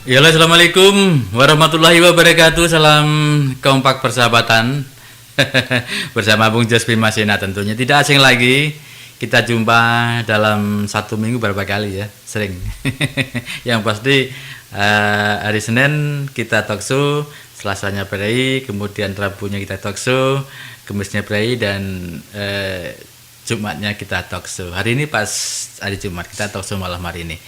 Ya, assalamualaikum warahmatullahi wabarakatuh. Salam kompak persahabatan bersama Bung Jaspi Masina tentunya. Tidak asing lagi kita jumpa dalam satu minggu berapa kali ya, sering. Yang pasti hari Senin kita talkshow, Selasanya Prei, kemudian Rabunya kita talkshow, Kamisnya Prei, dan Jumatnya kita talkshow. Hari ini pas hari Jumat kita talkshow malam hari ini.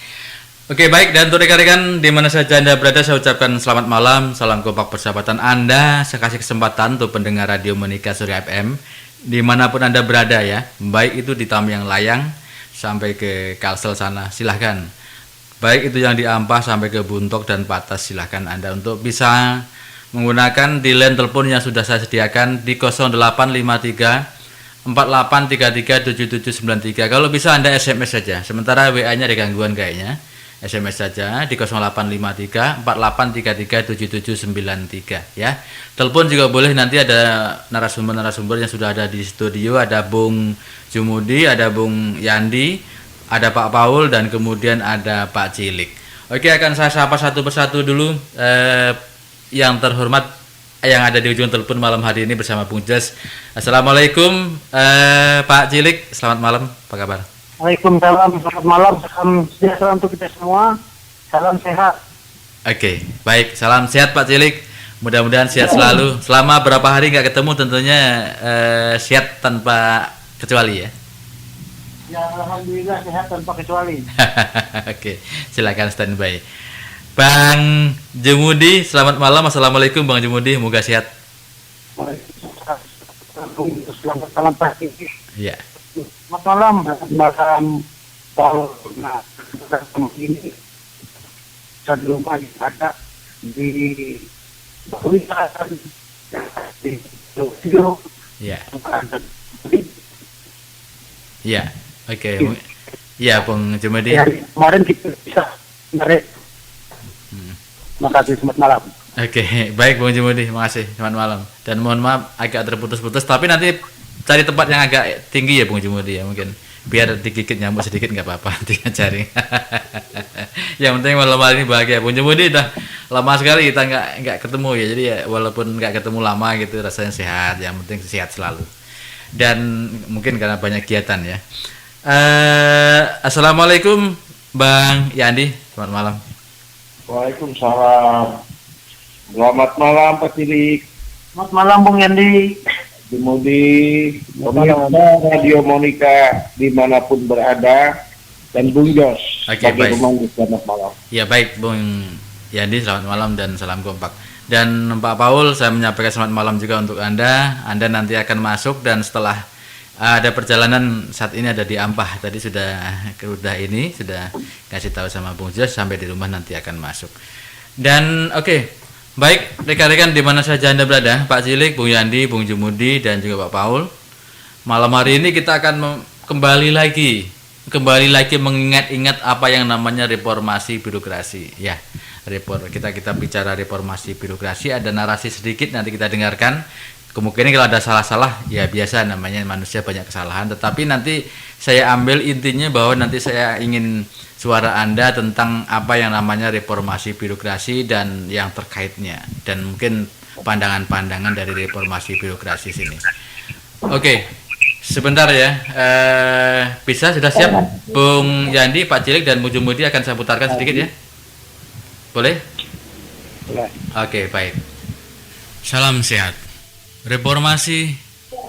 Oke, baik, dan untuk rekan-rekan di mana saja Anda berada, saya ucapkan selamat malam, salam kompak persahabatan Anda. Saya kasih kesempatan untuk pendengar Radio Monika Surya FM dimanapun Anda berada ya, baik itu di Tamiang Layang sampai ke Kalsel sana, silahkan. Baik itu yang di Ampah sampai ke Buntok dan Patas, silahkan Anda untuk bisa menggunakan di line telepon yang sudah saya sediakan di 0853 4833 7793. Kalau bisa Anda SMS saja, sementara WA-nya ada gangguan kayaknya. SMS saja di 0853 4833 7793 ya. Telepon juga boleh, nanti ada narasumber-narasumber yang sudah ada di studio, ada Bung Jumudi, ada Bung Yandi, ada Pak Paul, dan kemudian ada Pak Cilik. Oke, akan saya sapa satu persatu dulu. Yang terhormat yang ada di ujung telepon malam hari ini bersama Bung Jas. Assalamualaikum Pak Cilik, selamat malam, apa kabar? Waalaikumsalam, selamat malam, salam sejahtera untuk kita semua, salam sehat. Oke, baik, salam sehat Pak Cilik, mudah-mudahan sehat selalu. Selama berapa hari nggak ketemu tentunya sehat tanpa kecuali ya? Ya, alhamdulillah sehat tanpa kecuali. Oke, silakan standby. Bang Jumudi, selamat malam, assalamualaikum Bang Jumudi, moga sehat. Selamat malam pagi. Iya. Selamat malam Paul. Nah, ini saya di rumah ada di studio. Iya. Iya. Oke. Iya, Bang Jumudi. Ya, kemarin kita bisa menarik. Makasih, selamat malam. Oke, baik Bang Jumudi, makasih, selamat malam. Dan mohon maaf agak terputus-putus, tapi nanti cari tempat yang agak tinggi ya Bung Jumudi ya, mungkin biar digigit nyamuk sedikit nggak apa-apa, nanti cari. Yang penting malam hari ini bahagia. Bung Jumudi udah lama sekali kita nggak ketemu ya, jadi ya walaupun nggak ketemu lama gitu rasanya sehat, yang penting sehat selalu. Dan mungkin karena banyak kegiatan ya. Assalamualaikum Bang Yandi, selamat malam. Waalaikumsalam. Selamat malam Pak Cilik. Selamat malam Bung Yandi. Jumudi, pemirsa Radio Monika dimanapun berada, dan Bung Jos. Oke, baik. Selamat malam. Ya baik Bung Yandi, selamat malam dan salam kompak. Dan Pak Paul, saya menyampaikan selamat malam juga untuk Anda. Anda nanti akan masuk, dan setelah ada perjalanan saat ini ada di Ampah. Tadi sudah kasih tahu sama Bung Jos, sampai di rumah nanti akan masuk. Dan oke. Baik, rekan-rekan di mana saja Anda berada, Pak Cilik, Bung Yandi, Bung Jumudi, dan juga Pak Paul. Malam hari ini kita akan kembali lagi mengingat-ingat apa yang namanya reformasi birokrasi. Ya, kita bicara reformasi birokrasi, ada narasi sedikit nanti kita dengarkan. Kemungkinan kalau ada salah-salah, ya biasa, namanya manusia banyak kesalahan. Tetapi nanti saya ambil intinya bahwa nanti saya ingin suara Anda tentang apa yang namanya reformasi birokrasi dan yang terkaitnya, dan mungkin pandangan-pandangan dari reformasi birokrasi sini. Oke, sebentar ya. Bisa sudah siap Bung Yandi, Pak Cilik, dan Bung Jumudi akan saya putarkan sedikit ya. Boleh? Boleh. Oke, baik. Salam sehat. Reformasi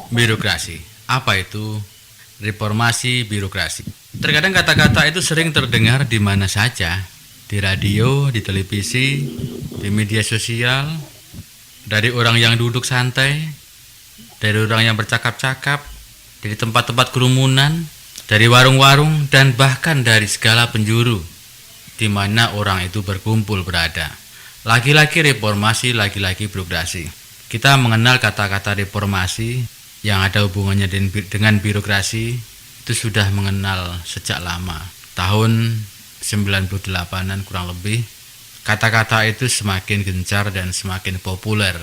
birokrasi. Apa itu reformasi birokrasi? Terkadang kata-kata itu sering terdengar di mana saja, di radio, di televisi, di media sosial, dari orang yang duduk santai, dari orang yang bercakap-cakap, dari tempat-tempat kerumunan, dari warung-warung, dan bahkan dari segala penjuru di mana orang itu berkumpul berada. Lagi-lagi reformasi, lagi-lagi birokrasi. Kita mengenal kata-kata reformasi yang ada hubungannya dengan birokrasi itu sudah mengenal sejak lama. Tahun 98-an kurang lebih, kata-kata itu semakin gencar dan semakin populer.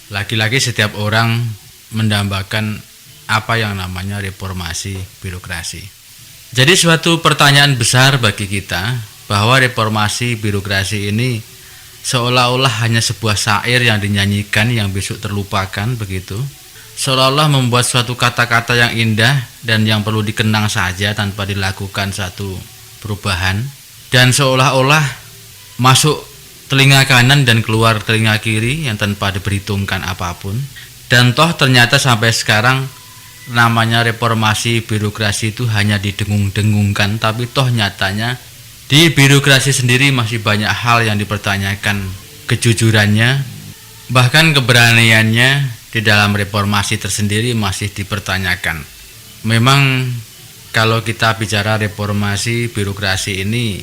Lagi-lagi setiap orang mendambakan apa yang namanya reformasi birokrasi. Jadi suatu pertanyaan besar bagi kita bahwa reformasi birokrasi ini seolah-olah hanya sebuah syair yang dinyanyikan yang besok terlupakan begitu. Seolah-olah membuat suatu kata-kata yang indah dan yang perlu dikenang saja tanpa dilakukan satu perubahan, dan seolah-olah masuk telinga kanan dan keluar telinga kiri yang tanpa diperhitungkan apapun. Dan toh ternyata sampai sekarang namanya reformasi birokrasi itu hanya didengung-dengungkan, tapi toh nyatanya di birokrasi sendiri masih banyak hal yang dipertanyakan kejujurannya, bahkan keberaniannya di dalam reformasi tersendiri masih dipertanyakan. Memang kalau kita bicara reformasi birokrasi ini,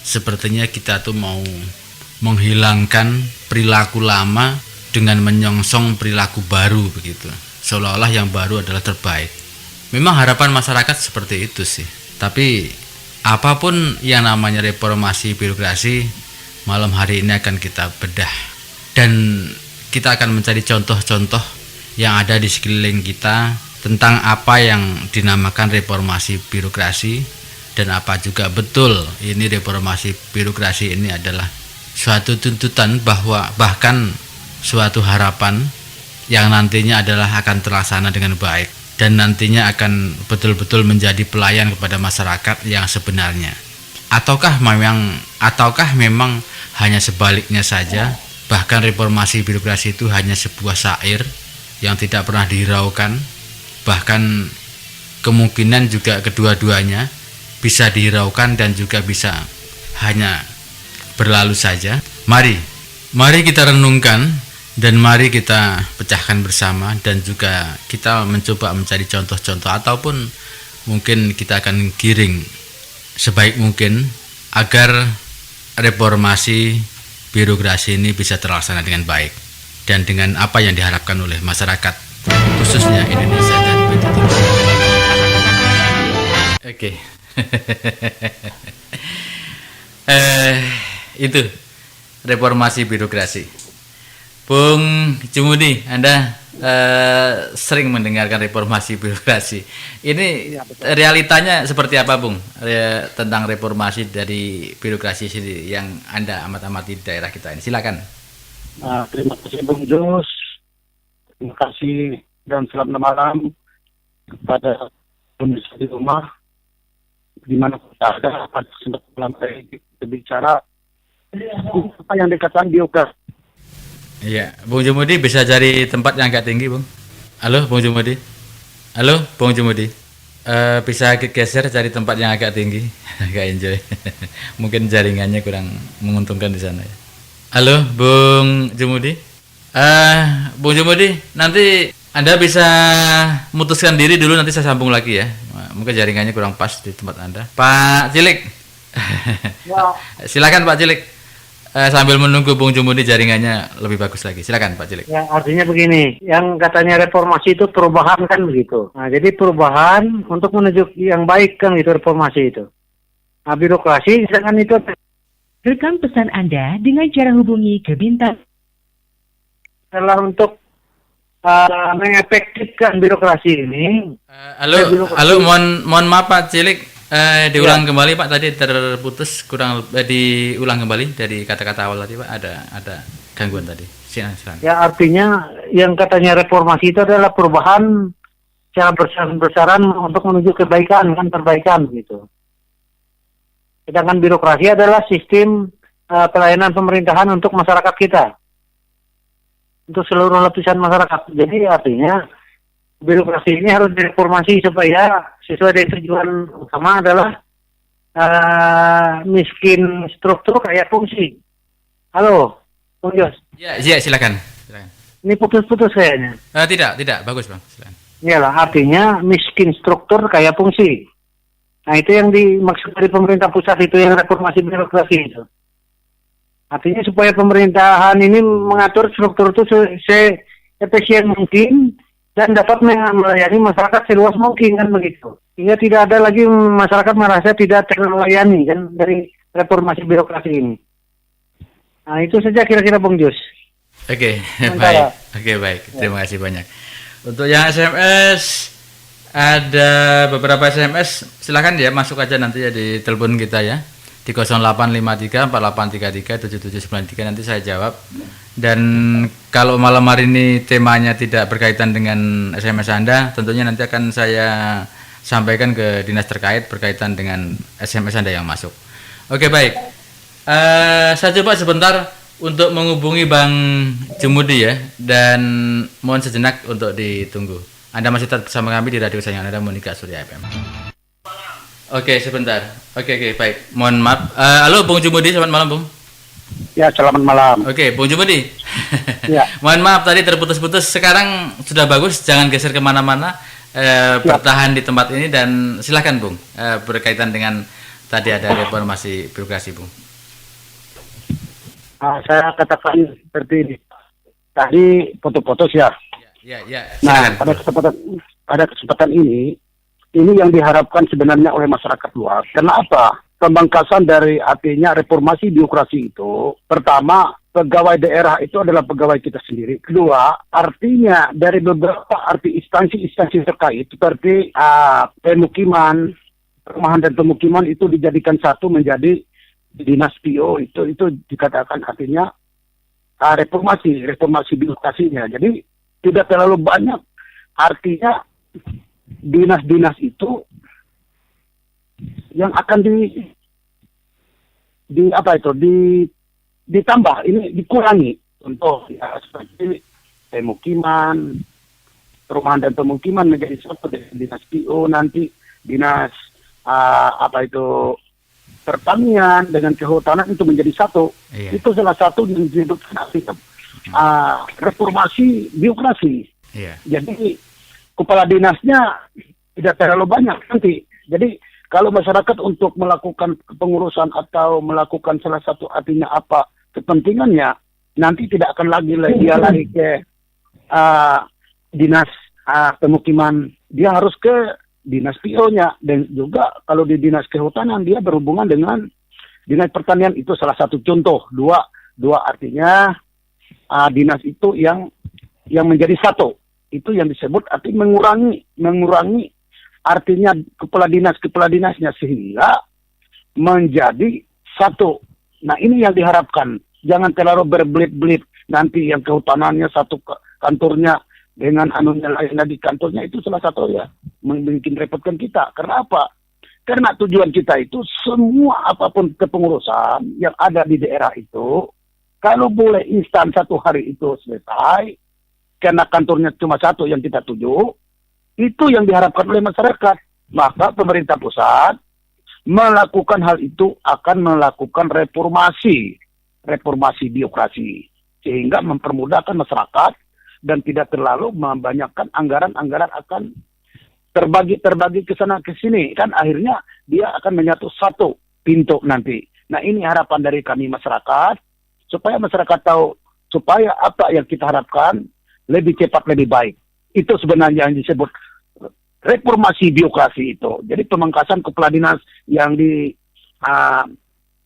sepertinya kita tuh mau menghilangkan perilaku lama dengan menyongsong perilaku baru begitu. Seolah-olah yang baru adalah terbaik. Memang harapan masyarakat seperti itu sih. Tapi apapun yang namanya reformasi birokrasi, malam hari ini akan kita bedah. Dan kita akan mencari contoh-contoh yang ada di sekeliling kita tentang apa yang dinamakan reformasi birokrasi, dan apa juga betul ini reformasi birokrasi ini adalah suatu tuntutan bahkan suatu harapan yang nantinya adalah akan terlaksana dengan baik dan nantinya akan betul-betul menjadi pelayan kepada masyarakat yang sebenarnya. Ataukah memang hanya sebaliknya saja, bahkan reformasi birokrasi itu hanya sebuah syair yang tidak pernah dihiraukan, bahkan kemungkinan juga kedua-duanya bisa dihiraukan dan juga bisa hanya berlalu saja. Mari kita renungkan dan mari kita pecahkan bersama, dan juga kita mencoba mencari contoh-contoh, ataupun mungkin kita akan giring sebaik mungkin agar reformasi birokrasi ini bisa terlaksana dengan baik dan dengan apa yang diharapkan oleh masyarakat khususnya Indonesia dan betul. Oke. Itu reformasi birokrasi. Bung Jumudi, Anda sering mendengarkan reformasi birokrasi. Ini realitanya seperti apa, Bung? Tentang reformasi dari birokrasi sendiri yang Anda amati di daerah kita ini. Silakan. Terima kasih Bung Jos. Terima kasih dan selamat malam kepada pemirsa di rumah, di mana kita ada pada kesempatan malam hari berbicara apa yang dikatakan Biogas. Iya, Bung Jumudi bisa cari tempat yang agak tinggi, Bung. Halo, Bung Jumudi. Halo, Bung Jumudi. Bisa geser cari tempat yang agak tinggi, agak enjoy. Mungkin jaringannya kurang menguntungkan di sana ya. Halo, Bung Jumudi. Bung Jumudi, nanti Anda bisa memutuskan diri dulu, nanti saya sambung lagi ya. Mungkin jaringannya kurang pas di tempat Anda. Pak Cilik. Ya. Silakan Pak Cilik. Sambil menunggu Bung Jumudi jaringannya lebih bagus lagi. Silakan Pak Cilik. Ya, artinya begini, yang katanya reformasi itu perubahan kan begitu. Nah, jadi perubahan untuk menuju yang baik kan gitu reformasi itu. Nah, birokrasi sedangkan itu Rekam pesan Anda dengan cara hubungi ke bintang adalah untuk mengefektifkan birokrasi ini. Halo, mohon maaf Pak Cilik. Diulang kembali Pak, tadi terputus, diulang kembali dari kata-kata awal tadi Pak, ada gangguan tadi. Silakan. Ya, artinya yang katanya reformasi itu adalah perubahan secara besar-besaran untuk menuju kebaikan, kan perbaikan gitu. Sedangkan birokrasi adalah sistem pelayanan pemerintahan untuk masyarakat kita, untuk seluruh lapisan masyarakat. Jadi artinya birokrasi ini harus direformasi supaya sesuai dengan tujuan utama adalah miskin struktur kaya fungsi. Halo, Bung Jos. Ya, silakan. Ini putus-putus kayaknya. Tidak, bagus Bang. Silakan. Iyalah, artinya miskin struktur kaya fungsi. Nah, itu yang dimaksud dari pemerintah pusat, itu yang reformasi birokrasi itu. Artinya supaya pemerintahan ini mengatur struktur itu se-efisien mungkin dan dapat melayani masyarakat seluas mungkin kan begitu. Hingga tidak ada lagi masyarakat merasa tidak terlayani kan dari reformasi birokrasi ini. Nah, itu saja kira-kira Bung Jus. Oke, baik. Oke, baik. Terima kasih banyak. Untuk yang SMS, ada beberapa SMS, silakan ya masuk aja nanti ya di telepon kita ya. di 0853 4833 7793 nanti saya jawab. Dan kalau malam hari ini temanya tidak berkaitan dengan SMS Anda, tentunya nanti akan saya sampaikan ke dinas terkait berkaitan dengan SMS Anda yang masuk. Oke, baik. Saya coba sebentar untuk menghubungi Bang Jumudi ya, dan mohon sejenak untuk ditunggu. Anda masih tetap bersama kami di radio kesayangan Anda, Monika Surya FM. Oke, sebentar. Oke, baik. Mohon maaf. Halo, Bung Jumudi, selamat malam, Bung. Ya, selamat malam. Oke, Bung Jumudi. Ya. Mohon maaf tadi terputus-putus. Sekarang sudah bagus, jangan geser kemana-mana. Bertahan di tempat ini dan silakan, Bung. Berkaitan dengan tadi ada reformasi birokrasi, Bung. Saya katakan seperti ini. Tadi foto-foto ya. Ya, Nah, silakan. pada kesempatan ini yang diharapkan sebenarnya oleh masyarakat luas. Kenapa? Pemangkasan dari artinya reformasi birokrasi itu, pertama, pegawai daerah itu adalah pegawai kita sendiri. Kedua, artinya dari beberapa instansi-instansi terkait seperti pemukiman, perumahan dan pemukiman itu dijadikan satu menjadi dinas PO, itu dikatakan artinya reformasi birokrasinya. Jadi tidak terlalu banyak, artinya dinas-dinas itu yang akan ditambah, ini dikurangi. Contoh ya, seperti pemukiman, perumahan dan pemukiman menjadi satu, dinas PO, nanti dinas pertanian dengan kehutanan itu menjadi satu. Iya. Itu salah satu yang disebutkan reformasi birokrasi. Iya. Jadi kepala dinasnya tidak terlalu banyak nanti. Jadi kalau masyarakat untuk melakukan pengurusan atau melakukan salah satu artinya apa kepentingannya, nanti tidak akan dia lari ke dinas pemukiman, dia harus ke dinas PO-nya. Dan juga kalau di dinas kehutanan dia berhubungan dengan dinas pertanian, itu salah satu contoh. Dua artinya dinas itu yang menjadi satu. Itu yang disebut artinya mengurangi artinya kepala dinasnya sehingga menjadi satu. Nah, ini yang diharapkan. Jangan terlalu berbelit-belit. Nanti yang kehutanannya satu kantornya dengan anunya lain di kantornya, itu salah satu ya membuat repotkan kita. Karena apa? Karena tujuan kita itu semua apapun kepengurusan yang ada di daerah itu, kalau boleh instan satu hari itu selesai, karena kantornya cuma satu yang kita tuju, itu yang diharapkan oleh masyarakat. Maka pemerintah pusat melakukan hal itu akan melakukan reformasi birokrasi, sehingga mempermudahkan masyarakat dan tidak terlalu membanyakkan anggaran akan terbagi ke sana ke sini. Kan akhirnya dia akan menyatu satu pintu nanti. Nah, ini harapan dari kami masyarakat, supaya masyarakat tahu, supaya apa yang kita harapkan lebih cepat, lebih baik. Itu sebenarnya yang disebut reformasi birokrasi itu. Jadi pemangkasan kepala dinas yang di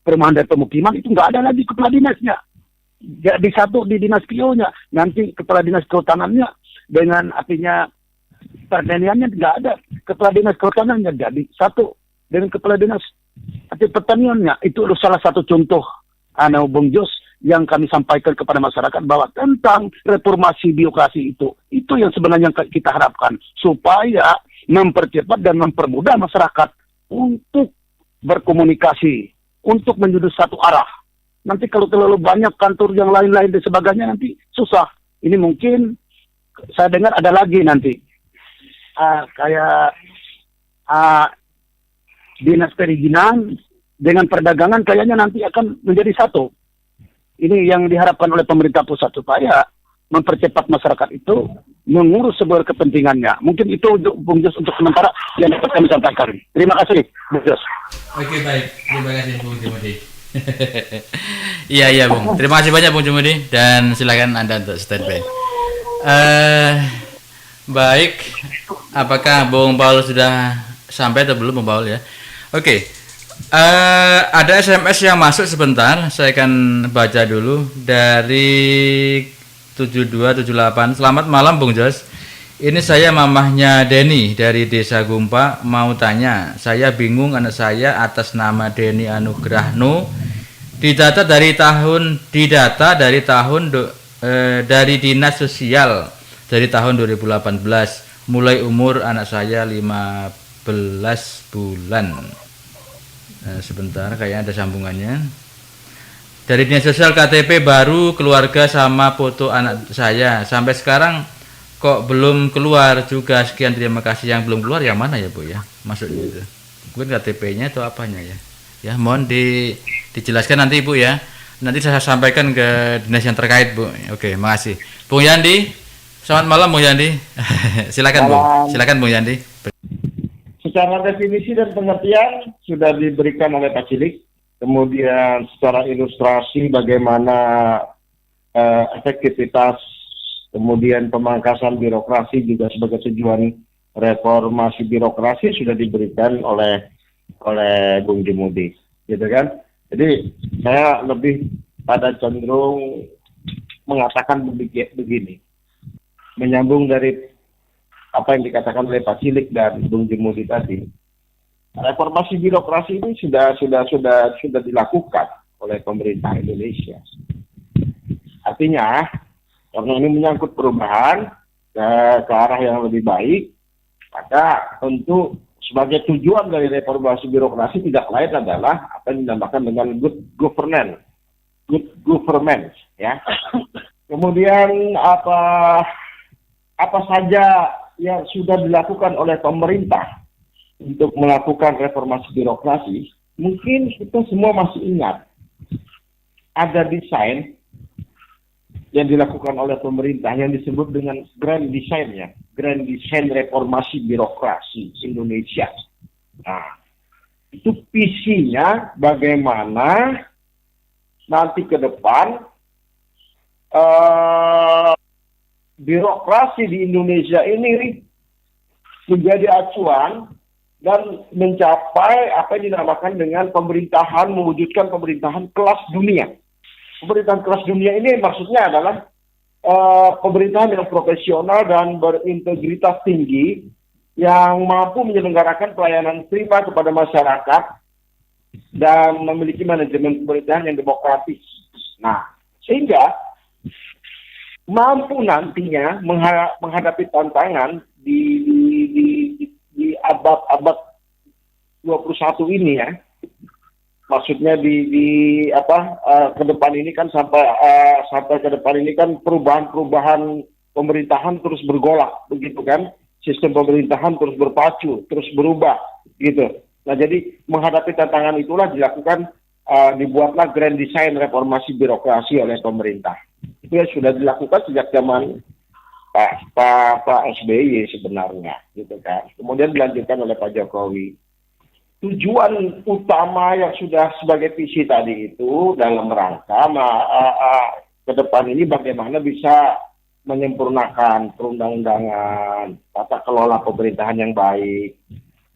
perumahan dan pemukiman itu nggak ada lagi kepala dinasnya. Jadi satu di dinas PO-nya. Nanti kepala dinas kehutanannya dengan artinya pertaniannya nggak ada. Kepala dinas kehutanannya jadi satu dengan kepala dinas pertaniannya. Itu salah satu contoh Bung Jos yang kami sampaikan kepada masyarakat bahwa tentang reformasi birokrasi itu yang sebenarnya kita harapkan, supaya mempercepat dan mempermudah masyarakat untuk berkomunikasi, untuk menuju satu arah. Nanti kalau terlalu banyak kantor yang lain-lain dan sebagainya, nanti susah. Ini mungkin saya dengar ada lagi nanti kayak dinas perizinan dengan perdagangan kayaknya nanti akan menjadi satu. Ini yang diharapkan oleh pemerintah pusat, supaya mempercepat masyarakat itu mengurus sebuah kepentingannya. Mungkin itu untuk Bung Jos untuk sementara yang dapat kami sampaikan. Terima kasih, Bung Jos. Oke, baik. Terima kasih, Bung Jumudi. Iya, Bung. Terima kasih banyak, Bung Jumudi. Dan silakan Anda untuk standby. Baik. Apakah Bung Paul sudah sampai atau belum, Bung Paul ya? Oke. Ada SMS yang masuk sebentar, saya akan baca dulu dari 7278. Selamat malam Bung Jos. Ini saya mamahnya Denny dari Desa Gumpa mau tanya. Saya bingung anak saya atas nama Denny Anugrahno didata dari tahun dari Dinas Sosial dari tahun 2018. Mulai umur anak saya 15 bulan. Sebentar, kayaknya ada sambungannya. Dari Dinas Sosial KTP baru, keluarga sama foto anak saya. Sampai sekarang kok belum keluar juga. Sekian, terima kasih. Yang belum keluar yang mana ya Bu ya? Maksudnya itu. Mungkin KTP-nya atau apanya ya? Ya, mohon dijelaskan nanti Bu ya. Nanti saya sampaikan ke dinas yang terkait Bu. Oke, makasih. Bung Yandi, selamat malam Bung Yandi. Silakan Bu. Silakan Bung Yandi. Secara definisi dan pengertian sudah diberikan oleh Pak Cilik. Kemudian secara ilustrasi bagaimana efektivitas, kemudian pemangkasan birokrasi juga sebagai tujuan reformasi birokrasi sudah diberikan oleh Bung Jumudi, gitu kan? Jadi saya lebih pada cenderung mengatakan begini, menyambung dari apa yang dikatakan oleh Pak Cilik dan Bung Jumudi tadi. Reformasi birokrasi ini sudah dilakukan oleh pemerintah Indonesia. Artinya, karena ini menyangkut perubahan ke arah yang lebih baik, maka tentu sebagai tujuan dari reformasi birokrasi tidak lain adalah apa yang dinamakan dengan good government, ya. Kemudian apa saja yang sudah dilakukan oleh pemerintah untuk melakukan reformasi birokrasi, mungkin kita semua masih ingat ada desain yang dilakukan oleh pemerintah yang disebut dengan Grand Design, ya, Grand Design Reformasi Birokrasi Indonesia. Nah, itu visinya bagaimana nanti ke depan birokrasi di Indonesia ini menjadi acuan dan mencapai apa yang dinamakan dengan pemerintahan, mewujudkan pemerintahan kelas dunia. Pemerintahan kelas dunia ini maksudnya adalah pemerintahan yang profesional dan berintegritas tinggi, yang mampu menyelenggarakan pelayanan prima kepada masyarakat dan memiliki manajemen pemerintahan yang demokratis. Nah, sehingga mampu nantinya menghadapi tantangan di abad 21 ini, ya. Maksudnya ke depan ini kan sampai ke depan ini kan perubahan pemerintahan terus bergolak, begitu kan? Sistem pemerintahan terus berpacu, terus berubah, gitu. Nah, jadi menghadapi tantangan itulah dibuatlah Grand Design Reformasi Birokrasi oleh pemerintah. Itu sudah dilakukan sejak zaman Pak SBY sebenarnya, gitu kan. Kemudian dilanjutkan oleh Pak Jokowi. Tujuan utama yang sudah sebagai visi tadi itu dalam rangka ke depan ini bagaimana bisa menyempurnakan perundang-undangan, tata kelola pemerintahan yang baik,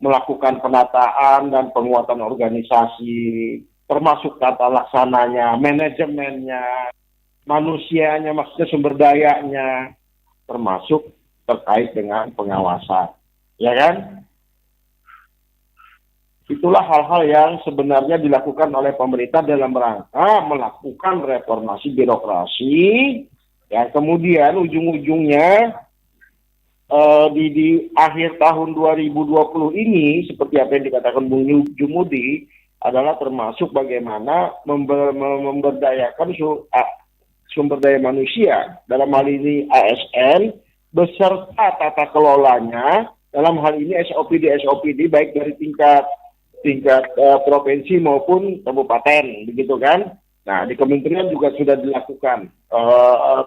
melakukan penataan dan penguatan organisasi, termasuk tata laksananya, manajemennya, manusianya, maksudnya sumber dayanya, termasuk terkait dengan pengawasan, ya kan? Itulah hal-hal yang sebenarnya dilakukan oleh pemerintah dalam rangka melakukan reformasi birokrasi, ya. Kemudian ujung-ujungnya di akhir tahun 2020 ini, seperti apa yang dikatakan Bung Jumudi, adalah termasuk bagaimana memberdayakan sumber daya manusia, dalam hal ini ASN, beserta tata kelolanya, dalam hal ini SOPD baik dari tingkat provinsi maupun kabupaten, begitu kan? Nah, di kementerian juga sudah dilakukan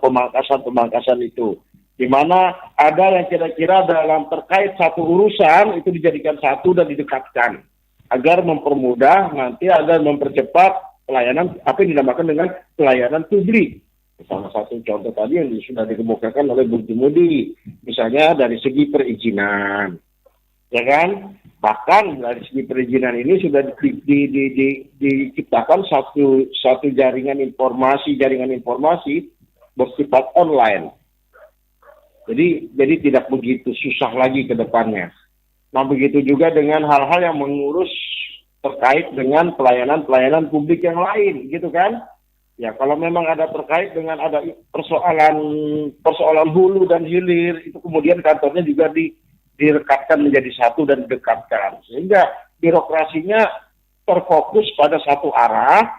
pemangkasan itu, di mana ada yang kira-kira dalam terkait satu urusan itu dijadikan satu dan didekatkan, agar mempermudah nanti, agar mempercepat pelayanan apa yang dinamakan dengan pelayanan publik. Salah satu contoh tadi yang sudah dikemukakan oleh Bung Jumudi, misalnya dari segi perizinan, ya kan? Bahkan dari segi perizinan ini sudah diciptakan satu jaringan informasi bersifat online. Jadi tidak begitu susah lagi ke depannya. Nah, begitu juga dengan hal-hal yang mengurus terkait dengan pelayanan-pelayanan publik yang lain, gitu kan? Ya, kalau memang ada terkait dengan ada persoalan hulu dan hilir, itu kemudian kantornya juga direkatkan menjadi satu dan didekatkan. Sehingga birokrasinya terfokus pada satu arah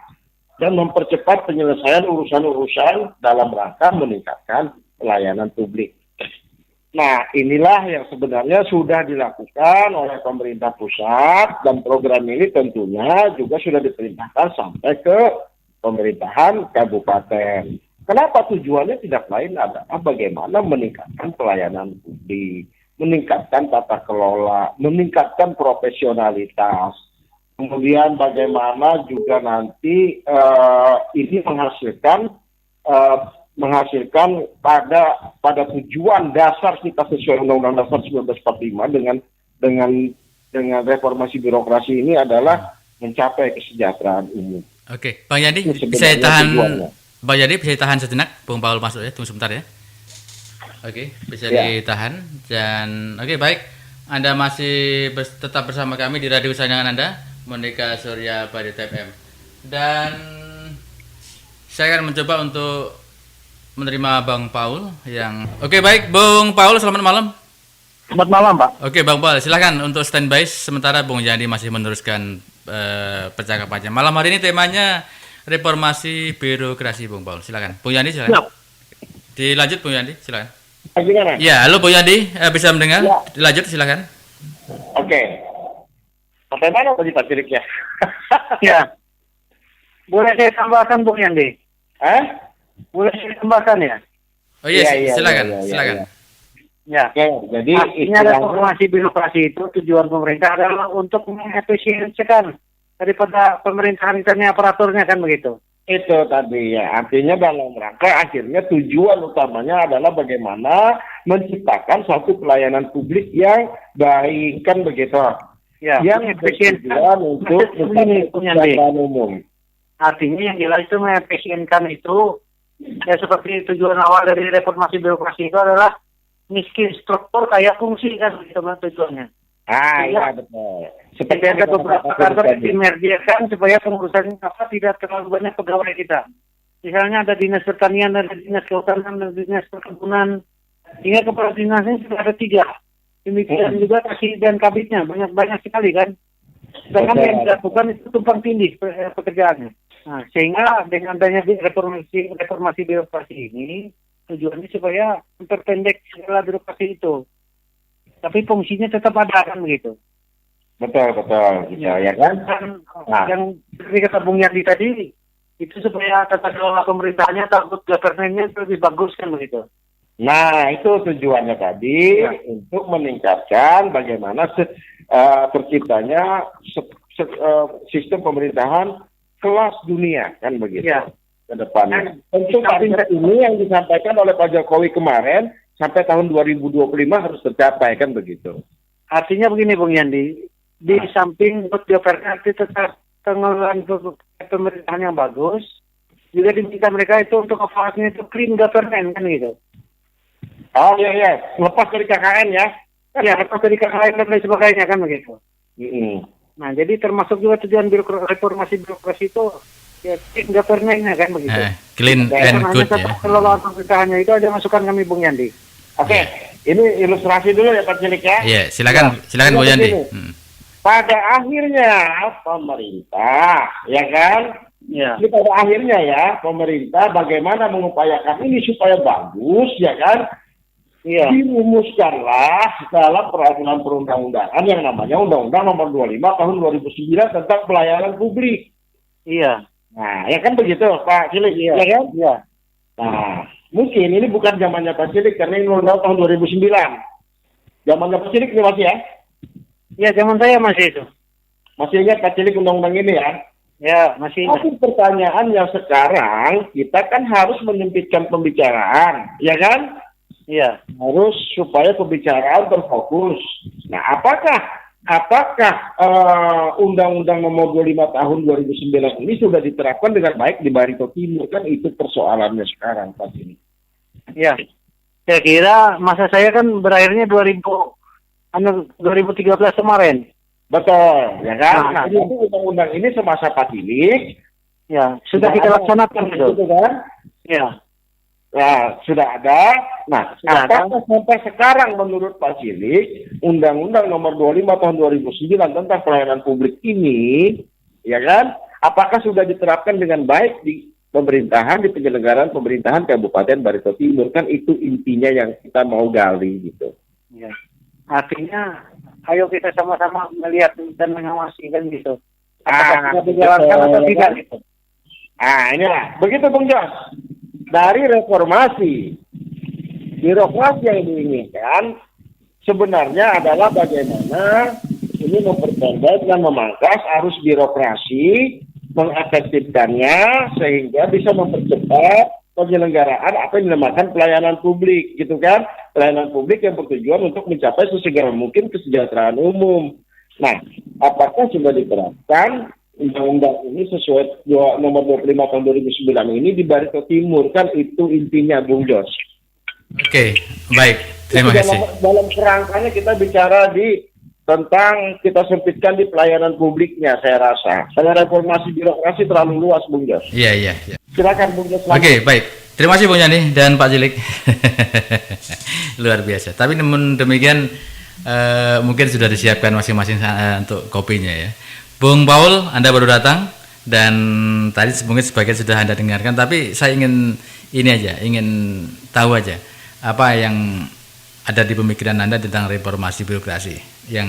dan mempercepat penyelesaian urusan-urusan dalam rangka meningkatkan pelayanan publik. Nah, inilah yang sebenarnya sudah dilakukan oleh pemerintah pusat dan program ini tentunya juga sudah diperintahkan sampai ke pemerintahan kabupaten. Kenapa tujuannya tidak lain adalah bagaimana meningkatkan pelayanan publik, meningkatkan tata kelola, meningkatkan profesionalitas. Kemudian bagaimana juga nanti ini menghasilkan pada tujuan dasar kita sesuai Undang-Undang Dasar 1945 dengan reformasi birokrasi ini adalah mencapai kesejahteraan umum. Oke, Bang Yandi Itu bisa sebenarnya tahan, tujuannya. Bang Yandi bisa tahan sejenak, Bung Paul masuk ya, tunggu sebentar ya. Oke, bisa Ya. ditahan dan oke baik, Anda masih tetap bersama kami di radio kesayangan Anda, Monika Surya Barita FM. Dan saya akan mencoba untuk menerima Bang Paul yang oke baik, Bung Paul selamat malam. Selamat malam, Pak. Oke Bang Paul, silakan untuk standby sementara Bung Yandi masih meneruskan percakapannya. Malam hari ini temanya reformasi birokrasi, Bung Paul. Silakan. Bung Yandi silakan. Siap. Dilanjut Bung Yandi, silakan. Gimana? Ya, halo Bung Yandi, bisa mendengar? Ya. Dilanjut silakan. Oke. Sampai mana tadi Pak Cilik ya? Ya. Boleh saya tambahkan, Bung Yandi? Boleh saya tambahkan ya? Oh iya, Iya, silakan, iya, iya, silakan. iya. Ya. Oke, jadi Artinya reformasi birokrasi itu tujuan pemerintah adalah untuk mengefisiensikan daripada pemerintahan internya aparaturnya kan begitu. itu tadi ya, artinya dalam rangka akhirnya tujuan utamanya adalah bagaimana menciptakan satu pelayanan publik yang baik kan begitu. Ya, Yang efisienkan. bertujuan untuk Ini punya Yandi. kesejahteraan umum. Artinya yang jelas itu mengefisienkan itu ya seperti tujuan awal dari reformasi birokrasi itu adalah miskin struktur kaya fungsi kan begitu tujuannya. Iya betul. Seperti ada beberapa kantor yang dimerjakan supaya pengurusan tidak terlalu banyak pegawai kita. Misalnya ada dinas pertanian, ada dinas kehutanan, ada dinas perkebunan. Hingga kepala dinasnya sudah ada 3. Demikian juga kasih dan kabitnya banyak sekali kan. Sedangkan yang dilakukan itu tumpang tindih pekerjaannya. Nah, sehingga dengan adanya reformasi birokrasi ini tujuannya supaya memperpendek segala birokrasi itu. Tapi fungsinya tetap ada kan begitu. Betul ya kan. Yang seperti kata Bung Yandi tadi itu supaya tata kelola pemerintahnya atau governance-nya lebih bagus kan begitu. Nah itu tujuannya tadi untuk meningkatkan bagaimana terciptanya sistem pemerintahan kelas dunia kan begitu ke depannya. Tentu target ini yang disampaikan oleh Pak Jokowi kemarin sampai tahun 2025 harus tercapai kan begitu. Artinya begini Bung Yandi, di samping governance tetap pengelolaan pemerintahan yang bagus, juga diminta mereka itu untuk aparaturnya itu clean governance kan gitu. Oh iya, lepas dari KKN ya. Ya, lepas dari KKN dan lain sebagainya kan begitu. Nah, jadi termasuk juga tujuan reformasi birokrasi itu ya clean governance kan begitu. Clean and good ya. Pengelolaan pemerintahannya itu ada masukan kami Bung Yandi. Oke, ini ilustrasi dulu ya Pak Cilik ya. Iya, silakan Bung Yandi. Pada akhirnya pemerintah, ya kan? Ya. Jadi pada akhirnya ya pemerintah bagaimana mengupayakan ini supaya bagus, ya kan? Iya. Dirumuskanlah dalam peraturan perundang-undangan yang namanya Undang-Undang Nomor 25 Tahun 2009 tentang pelayanan publik. Iya. Nah, ya kan begitu Pak Cilik, ya kan? Iya. Nah, mungkin ini bukan zamannya Pak Cilik karena ini undang tahun 2009. Zamannya Pak Cilik ini masih ya? Ya, zaman saya masih itu. Masih ingat Pak Cilik undang-undang ini ya? Ya, masih ingat. Tapi pertanyaan yang sekarang kita kan harus menyempitkan pembicaraan, ya kan? Iya. Harus supaya pembicaraan terfokus. Nah, apakah Undang-Undang Nomor 25 Tahun 2009 ini sudah diterapkan dengan baik di Barito Timur? Kan itu persoalannya sekarang Pak ini. Iya. Saya kira masa saya kan berakhirnya 2013 kemarin. Betul, ya kan? Nah, Jadi itu undang-undang ini semasa Pak Cilik, Ya, sudah kita laksanakan gitu. gitu kan? Ya, Nah, sudah ada. Nah, Sudah ada. apakah sampai sekarang menurut Pak Cilik, Undang-Undang Nomor 25 Tahun 2009 tentang pelayanan publik ini, ya kan? Apakah sudah diterapkan dengan baik di pemerintahan, di penyelenggaraan pemerintahan Kabupaten Barito Timur? Kan itu intinya yang kita mau gali gitu. ya. Artinya, ayo kita sama-sama melihat dan mengawasi kan gitu. Apakah sudah dijalankan atau betul, tidak kan? gitu. Inilah. Begitu Bung Jos. Dari reformasi, birokrasi yang diinginkan sebenarnya adalah bagaimana ini memperpendek dan memangkas arus birokrasi, mengefektifkannya sehingga bisa mempercepat penyelenggaraan apa yang dinamakan pelayanan publik, gitu kan? Pelayanan publik yang bertujuan untuk mencapai sesegera mungkin kesejahteraan umum. Nah, apakah sudah diterapkan undang-undang ini sesuai nomor 25 tahun 2009 ini di Barito Timur? Kan itu intinya, Bung Jos. Oke, baik. Terima kasih. Dalam kerangkanya kita bicara tentang kita sempitkan di pelayanan publiknya, saya rasa. Karena reformasi birokrasi terlalu luas, Bung Jos. Iya. Silakan, Bung Jos. Oke, baik. Terima kasih Bung Yani dan Pak Cilik. Luar biasa. Tapi namun demikian mungkin sudah disiapkan masing-masing untuk kopinya ya. Bung Paul, Anda baru datang dan tadi mungkin sebagian sudah Anda dengarkan, tapi saya ingin tahu aja apa yang ada di pemikiran Anda tentang reformasi birokrasi yang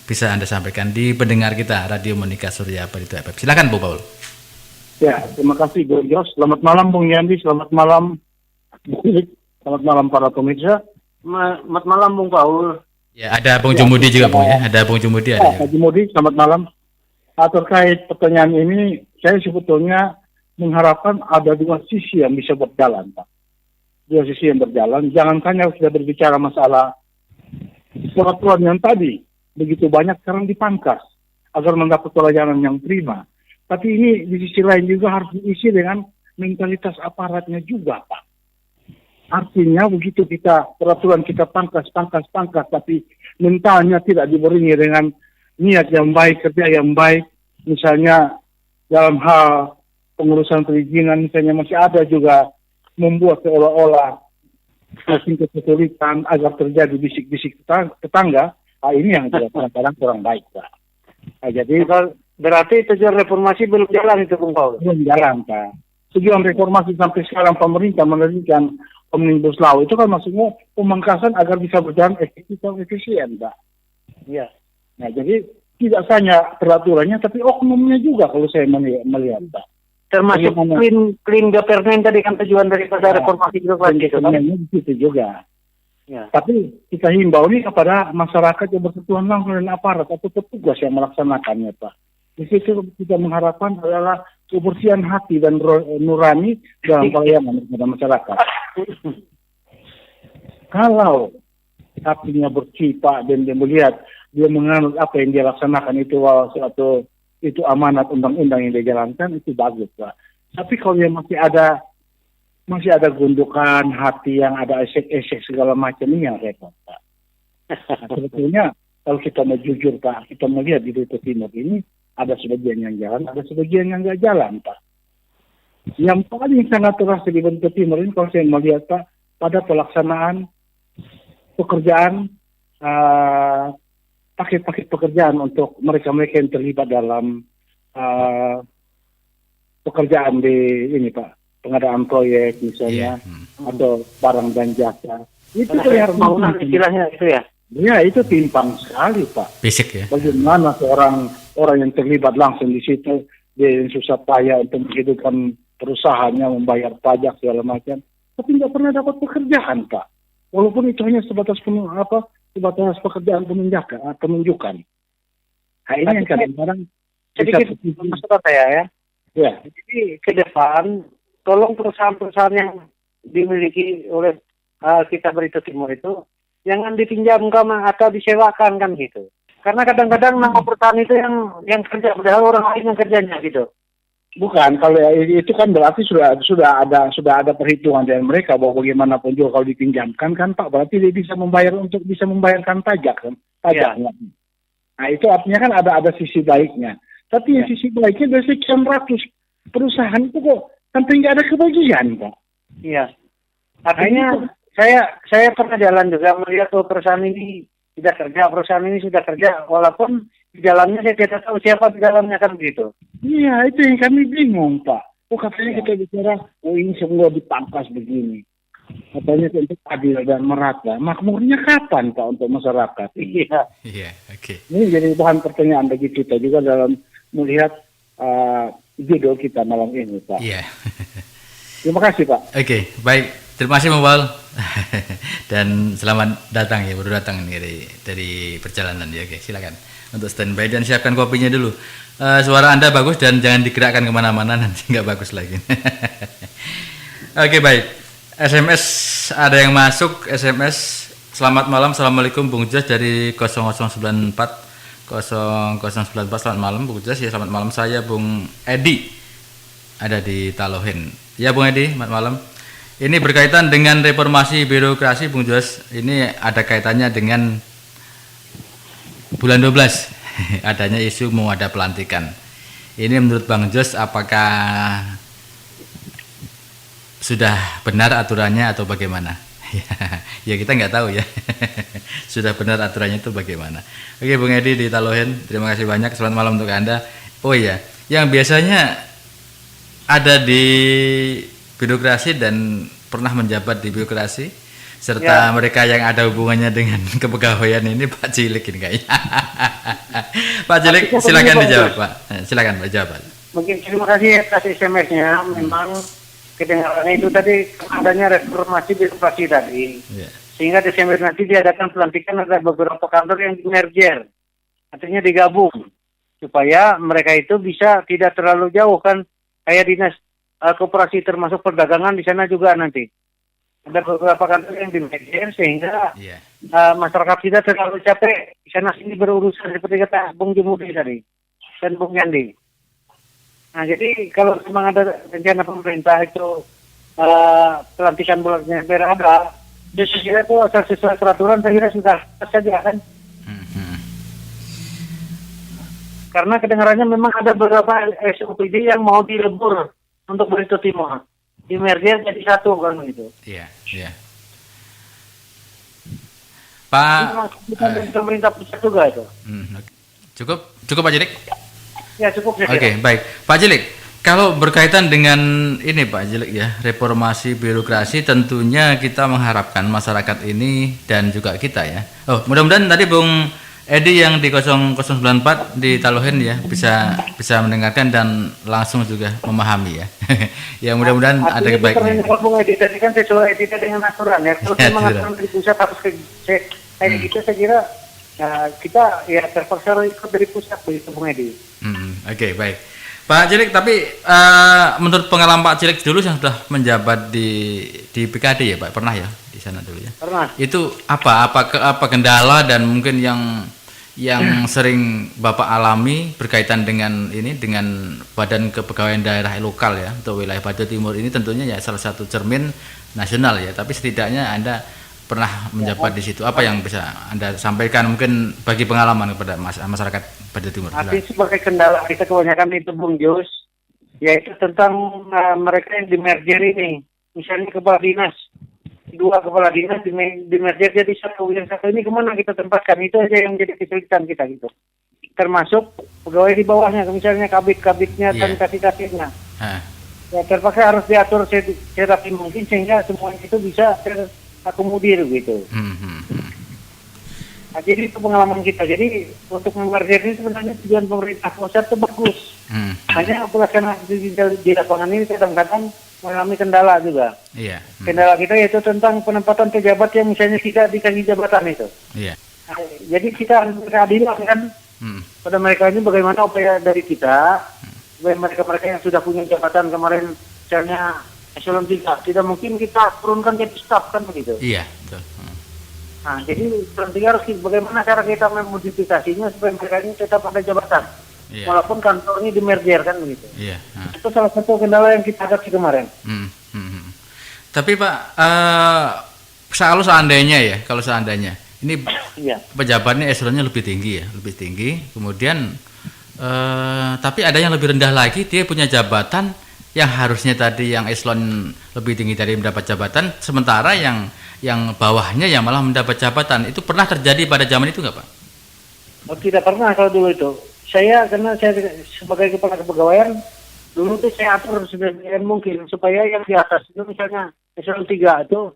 bisa Anda sampaikan di pendengar kita Radio Monika Surya Barito FM. Silakan Bung Paul. Ya, terima kasih Bung Jos. Selamat malam Bung Yandi, selamat malam Bung Cilik, selamat malam para pemirsa. Selamat malam Bung Paul. Ya, ada Bung Jumudi juga Bung ya. Ada Bung Jumudi ada. Pak Jumudi, selamat malam. Terkait pertanyaan ini, saya sebetulnya mengharapkan ada dua sisi yang bisa berjalan, Pak. Dua sisi yang berjalan. Jangankan yang sudah berbicara masalah peraturan yang tadi begitu banyak sekarang dipangkas agar mendapat pelayanan yang prima. Tapi ini di sisi lain juga harus diisi dengan mentalitas aparatnya juga, Pak. Artinya begitu peraturan kita pangkas, tapi mentalnya tidak diberi dengan niat yang baik, kerja yang baik, misalnya dalam hal pengurusan perizinan, misalnya masih ada juga membuat seolah-olah masih kesulitan agar terjadi bisik-bisik tetangga, ini yang juga kadang-kadang kurang baik, Pak. Jadi Berarti tujuan reformasi belum jalan itu Bung Paul? belum jalan, Pak. Tujuan reformasi sampai sekarang pemerintah menerbitkan Omnibus Law itu kan maksudnya pemangkasan agar bisa berjalan efektif dan efisien, Pak. Iya. Nah, jadi tidak hanya peraturannya, tapi oknumnya juga kalau saya melihat, Pak. Termasuk clean government tadi kan tujuan daripada reformasi birokrasi itu kan? Di situ juga. Ya. Tapi kita himbau ini kepada masyarakat yang bersentuhan langsung dengan aparat atau petugas yang melaksanakannya, Pak. Di situ kita mengharapkan adalah kebersihan hati dan nurani dalam pelayanan kepada masyarakat. Kalau hatinya bersih, Pak, dan dia melihat dia menganut apa yang dia laksanakan itu amanat undang-undang yang dia jalankan, itu bagus, Pak. Tapi kalau dia masih ada gundukan hati yang ada esek-esek segala macam, ini yang repot, Pak. Sebetulnya kalau kita mau jujur, Pak, kita melihat di Barito Timur ini ada sebagian yang jalan, ada sebagian yang nggak jalan, Pak. Yang paling sangat terasa di Barito Timur ini kalau saya melihat, Pak, pada pelaksanaan pekerjaan, paket-paket pekerjaan untuk mereka-mereka yang terlibat dalam pekerjaan di ini, Pak, pengadaan proyek misalnya, atau barang dan jasa. Itu bangunan istilahnya itu ya? Ya, itu timpang sekali, Pak. Basic ya. Bagaimana seorang orang yang terlibat langsung di situ, dia yang susah payah untuk menghidupkan perusahaannya, membayar pajak segala macam, tapi nggak pernah dapat pekerjaan, Pak. Walaupun itu hanya sebatas pekerjaan penunjukan. Nah, ini yang kadang-kadang sedikit maksud saya ya. Ya. Jadi ke depan, tolong perusahaan-perusahaan yang dimiliki oleh kita Barito Timur itu jangan dipinjamkan atau disewakan kan gitu. Karena kadang-kadang nama perusahaan itu yang kerja, padahal orang lain yang kerjanya gitu. Bukan, kalau itu kan berarti sudah ada perhitungan dari mereka bahwa bagaimanapun juga kalau dipinjamkan kan Pak, berarti dia bisa membayarkan pajak kan, pajaknya. Nah itu artinya kan ada sisi baiknya. Tapi sisi baiknya dari sekian ratus perusahaan itu kok sampai nggak ada kebagian Pak. Iya. Artinya saya pernah jalan juga melihat perusahaan ini perusahaan ini sudah kerja, walaupun di dalamnya saya tidak tahu siapa di dalamnya kan begitu. Iya, itu yang kami bingung, Pak. Katanya kita bicara, ini semua dipangkas begini. Katanya untuk adil dan merata. Makmurnya kapan, Pak, untuk masyarakat? Iya. Iya, oke. Ini jadi bahan pertanyaan bagi kita juga dalam melihat judul kita malam ini, Pak. Iya. Terima kasih, Pak. Oke, baik. Terima kasih, Mobal. Dan selamat datang ya, baru datang nih dari perjalanan ya. Oke, silakan untuk standby dan siapkan kopinya dulu. Suara Anda bagus dan jangan digerakkan kemana-mana, nanti nggak bagus lagi. Oke, baik. SMS ada yang masuk. SMS, selamat malam, assalamualaikum Bung Jos dari 0094 selamat malam Bung Jos ya, selamat malam, saya Bung Edi ada di Talohin ya. Bung Edi, selamat malam. Ini berkaitan dengan reformasi birokrasi Bung Jos. Ini ada kaitannya dengan bulan 12 adanya isu mau ada pelantikan. Ini menurut Bang Jos apakah sudah benar aturannya atau bagaimana? Ya kita nggak tahu ya. Sudah benar aturannya itu bagaimana? Oke, Bung Edi di Talohen, terima kasih banyak. Selamat malam untuk Anda. Oh iya, yang biasanya ada di birokrasi dan pernah menjabat di birokrasi serta mereka yang ada hubungannya dengan kepegawaian ini Pak Cilik ini kayaknya. Pak Cilik, silakan dijawab Pak. Silakan Pak jawab. Mungkin terima kasih atas SMS-nya. Memang kedengarannya itu tadi adanya reformasi birokrasi tadi. Sehingga Desember nanti diadakan pelantikan, ada beberapa kantor yang merger. Artinya digabung supaya mereka itu bisa tidak terlalu jauh kan, kayak dinas koperasi termasuk perdagangan di sana juga nanti. Ada beberapa kantor yang di-merger sehingga masyarakat tidak terlalu capek di sana sini berurusan seperti kata Bung Jumudi tadi dan Bung Yandi. Nah jadi kalau memang ada rencana pemerintah itu pelantikan bulan Desember ada, saya kira itu asal sesuai peraturan saya kira sudah saja kan. Karena kedengarannya memang ada beberapa SOPD yang mau dilebur untuk Barito Timur. Di merger jadi satu kan gitu. Iya, iya. Pak, pemerintah pusat juga itu. Cukup Pak Cilik? Ya cukup. Oke, baik. Pak Cilik, kalau berkaitan dengan ini Pak Cilik ya, reformasi birokrasi, tentunya kita mengharapkan masyarakat ini dan juga kita ya. Oh, mudah-mudahan tadi Bung Edi yang di 0094 di Talohen ya bisa mendengarkan dan langsung juga memahami ya. Ya mudah-mudahan ada kebaikan. Bung Edi tadi kan sesuai dengan aturan ya. Kalau memang aturan dari pusat harus kayak gitu saya kira kita ya terpaksa ikut dari pusat begitu Bung Edi. Oke, baik. Pak Cilik, tapi menurut pengalaman Pak Cilik dulu yang sudah menjabat di PKD ya Pak, pernah ya di sana dulu ya? Pernah. Itu apa kendala dan mungkin yang sering Bapak alami berkaitan dengan Badan Kepegawaian Daerah Lokal ya untuk wilayah Barito Timur ini, tentunya ya salah satu cermin nasional ya, tapi setidaknya Anda pernah menjabat di situ. Apa yang bisa Anda sampaikan mungkin bagi pengalaman kepada masyarakat Barito Timur? Artinya sebagai kendala kita kebanyakan itu Bung Jos, yaitu tentang mereka yang di merger ini. Misalnya kepala dinas, 2 kepala dinas di merger jadi satu. Yang satu ini kemana kita tempatkan? Itu aja yang jadi kesulitan kita gitu. Termasuk pegawai di bawahnya, misalnya kabit-kabitnya dan kasih-kasihnya. Ya, terpaksa harus diatur serapi mungkin sehingga semua itu bisa terakomodir gitu. Nah, jadi itu pengalaman kita. Jadi untuk merger ini sebenarnya tujuan pemerintah pusat itu bagus. Hanya pelaksanaan di lapangan ini kadang-kadang mengalami kendala juga. Kendala kita yaitu tentang penempatan pejabat yang misalnya tidak dikasih jabatan itu. Nah, jadi kita harus berkeadilan kan pada mereka ini, bagaimana upaya dari kita supaya mereka yang sudah punya jabatan kemarin misalnya eselon 3 tidak mungkin kita turunkan jadi staf kan begitu. Betul. Nah, jadi penting harus bagaimana cara kita memodifikasinya supaya mereka ini tetap ada jabatan. Iya. walaupun kantornya di merger kan begitu. Iya. Nah. Itu salah satu kendala yang kita hadapi kemarin. Tapi Pak, kalau seandainya ini Iya. pejabatnya eselonnya lebih tinggi ya, lebih tinggi. Kemudian tapi ada yang lebih rendah lagi, dia punya jabatan yang harusnya tadi yang eselon lebih tinggi tadi mendapat jabatan, sementara yang bawahnya yang malah mendapat jabatan. Itu pernah terjadi pada zaman itu nggak Pak? Oh, tidak pernah kalau dulu itu. Karena saya sebagai kepala kepegawaian, dulu tuh saya atur sedemikian mungkin supaya yang di atas itu misalnya eselon 3 itu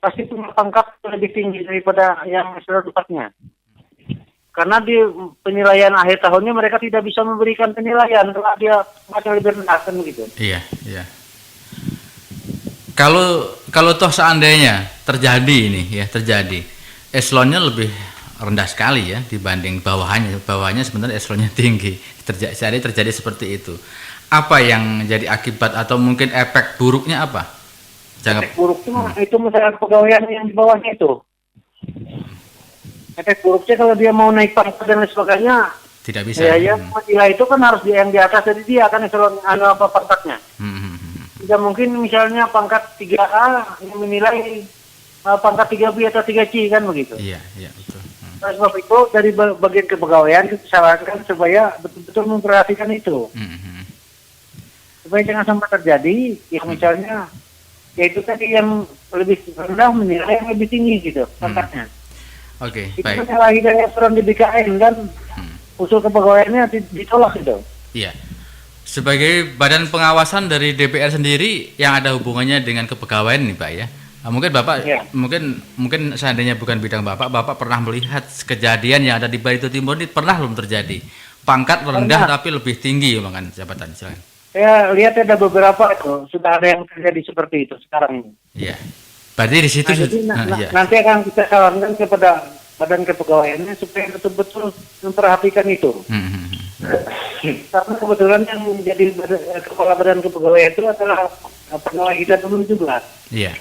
pasti punya pangkat lebih tinggi daripada yang eselon 4-nya. Karena di penilaian akhir tahunnya mereka tidak bisa memberikan penilaian kalau dia pangkatnya lebih rendah kan begitu. Iya, iya. Kalau toh seandainya terjadi eselonnya lebih rendah sekali ya dibanding bawahnya sebenarnya eselonnya tinggi, terjadi seperti itu. Apa yang jadi akibat atau mungkin efek buruknya apa? Efek buruknya itu masalah pegawaian yang di bawahnya itu. Efek buruknya kalau dia mau naik pangkat dan lain sebagainya, tidak bisa. Ya, nilai itu kan harus yang di atas dari dia kan eselon apa pangkatnya. Tidak mungkin misalnya pangkat 3A yang menilai pangkat 3B atau 3C kan begitu. Iya, betul. Oleh sebab itu dari bagian kepegawaian disarankan supaya betul-betul memperhatikan itu. Supaya jangan sampai terjadi yang misalnya yaitu tadi yang lebih rendah menilai yang lebih tinggi gitu pangkatnya. Oke, itu baik. Itu lagi dari aturan di BKN kan usul kepegawaiannya ditolak itu. Iya. Sebagai badan pengawasan dari DPR sendiri yang ada hubungannya dengan kepegawaian nih Pak ya. Mungkin Bapak mungkin seandainya bukan bidang Bapak pernah melihat kejadian yang ada di Barito Timur ini pernah belum terjadi. Pangkat rendah tapi lebih tinggi bahkan jabatan. Silakan. Saya lihat ada beberapa itu sudah ada yang terjadi seperti itu sekarang ini. Iya. Berarti di situ nanti akan kita sarankan kepada badan kepegawaiannya supaya betul-betul memperhatikan itu. Karena kebetulan yang menjadi kepala badan kepegawaian itu adalah pegawai kita dulu juga. Iya.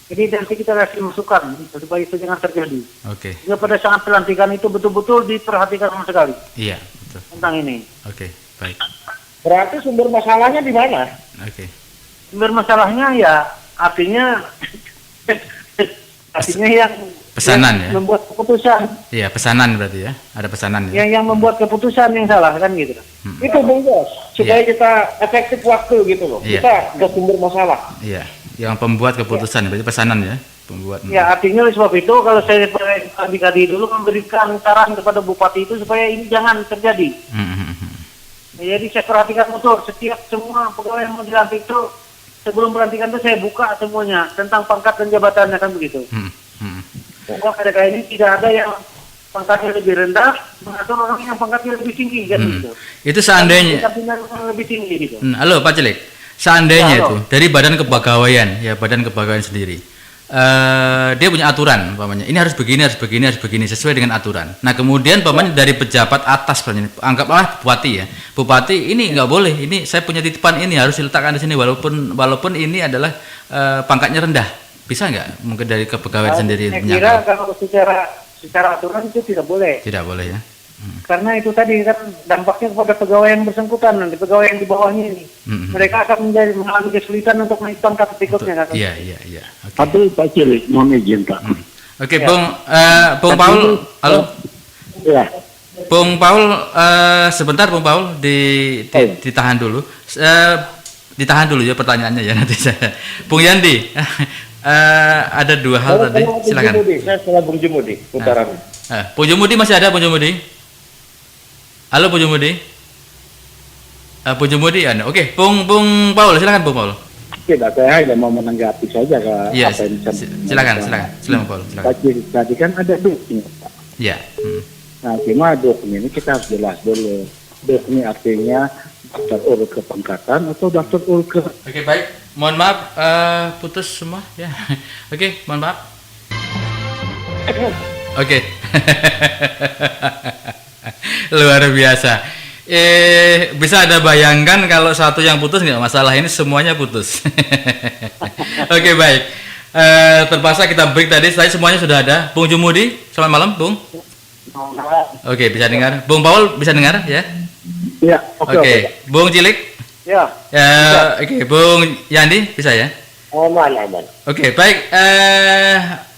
Jadi nanti kita kasih masukan supaya itu jangan terjadi. Oke. Jika pada saat pelantikan itu betul-betul diperhatikan sama sekali. Iya, betul. Tentang ini. Oke, baik. Berarti sumber masalahnya di mana? Oke. Sumber masalahnya ya artinya yang pesanan yang ya. membuat keputusan. Iya, pesanan berarti ya. Ada pesanan ya. Yang membuat keputusan yang salah kan gitu. Itu Bung Bos, supaya kita efektif waktu gitu loh. Iya. Kita ke sumber masalah. Iya, yang pembuat keputusan berarti pesanan ya. Pembuat. Ya artinya oleh sebab itu kalau saya tadi dulu memberikan saran kepada bupati itu supaya ini jangan terjadi. Jadi saya perhatikan betul setiap semua pegawai yang mau dilantik itu sebelum pelantikan itu saya buka semuanya tentang pangkat dan jabatannya kan begitu. Pokoknya pada kali ini tidak ada yang pangkatnya lebih rendah mengatur orang yang pangkatnya lebih tinggi kan gitu. Itu seandainya. Lebih tinggi gitu. Halo Pak Cilik, seandainya Ya, itu dari badan kepegawaian ya badan kepegawaian sendiri. Dia punya aturan, umpamanya ini harus begini sesuai dengan aturan. Nah kemudian umpamanya dari pejabat atas, anggaplah bupati ya, bupati ini nggak boleh, ini saya punya titipan ini harus diletakkan di sini walaupun ini adalah pangkatnya rendah, bisa nggak? Mungkin dari kepegawaian sendiri. Saya kira kalau secara aturan itu tidak boleh. Tidak boleh ya. Karena itu tadi kan dampaknya kepada pegawai yang bersangkutan, nanti pegawai yang di bawahnya ini. Mereka akan mengalami kesulitan untuk naik pangkat berikutnya. Kan? Iya. Okay. Tapi Pak Cilik, mohon izin Pak. Oke, Bung Paul, halo. Ya. Bung Paul, sebentar Bung Paul, ditahan dulu. Ditahan dulu ya pertanyaannya ya nanti saya. Bung Yandi, ada dua hal tadi, silakan. Saya salah Bung Jumudi, putarannya. Bung Jumudi masih ada, Bung Jumudi? Halo Bung Jumudi? Bung Jumudi ada. Oke, Bung Paul, silakan Bung Paul. Tidak, saya hanya mau menanggapi saja ke Iya, apa yang silakan Paul, silakan. Tadi kan ada duknya, Pak. Iya. Nah, cuma duknya ini kita harus jelas dulu. Duknya artinya daftar urut kepangkatan atau daftar urut ke... Oke, baik. Mohon maaf, putus semua ya. Oke, mohon maaf. Oke. Luar biasa. Bisa Anda bayangkan kalau satu yang putus nggak masalah, ini semuanya putus. Oke, baik. Terpaksa kita break tadi semuanya sudah ada. Bung Jumudi, selamat malam, Bung. Oke, bisa dengar. Bung Paul bisa dengar ya? Ya, oke. Bung Cilik. Ya, Oke, Bung Yandi bisa ya? aman. Oke, baik.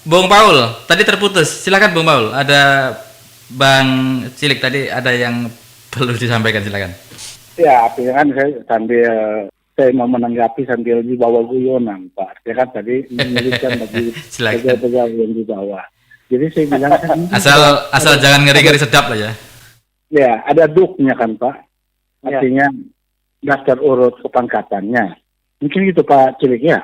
Bung Paul, tadi terputus. Silakan Bung Paul. Ada Bang Cilik tadi ada yang perlu disampaikan, silakan. Ya, artinya kan saya mau menanggapi sambil di bawah guyonan, Pak. Saya kan tadi menyebutkan bagi Silakan. pegawai yang di bawah. Jadi saya bilang kan, Asal jangan ngeri-ngeri sedap lah ya. ya ada duknya kan, Pak. Artinya daftar urut kepangkatannya. Mungkin gitu Pak Cilik ya.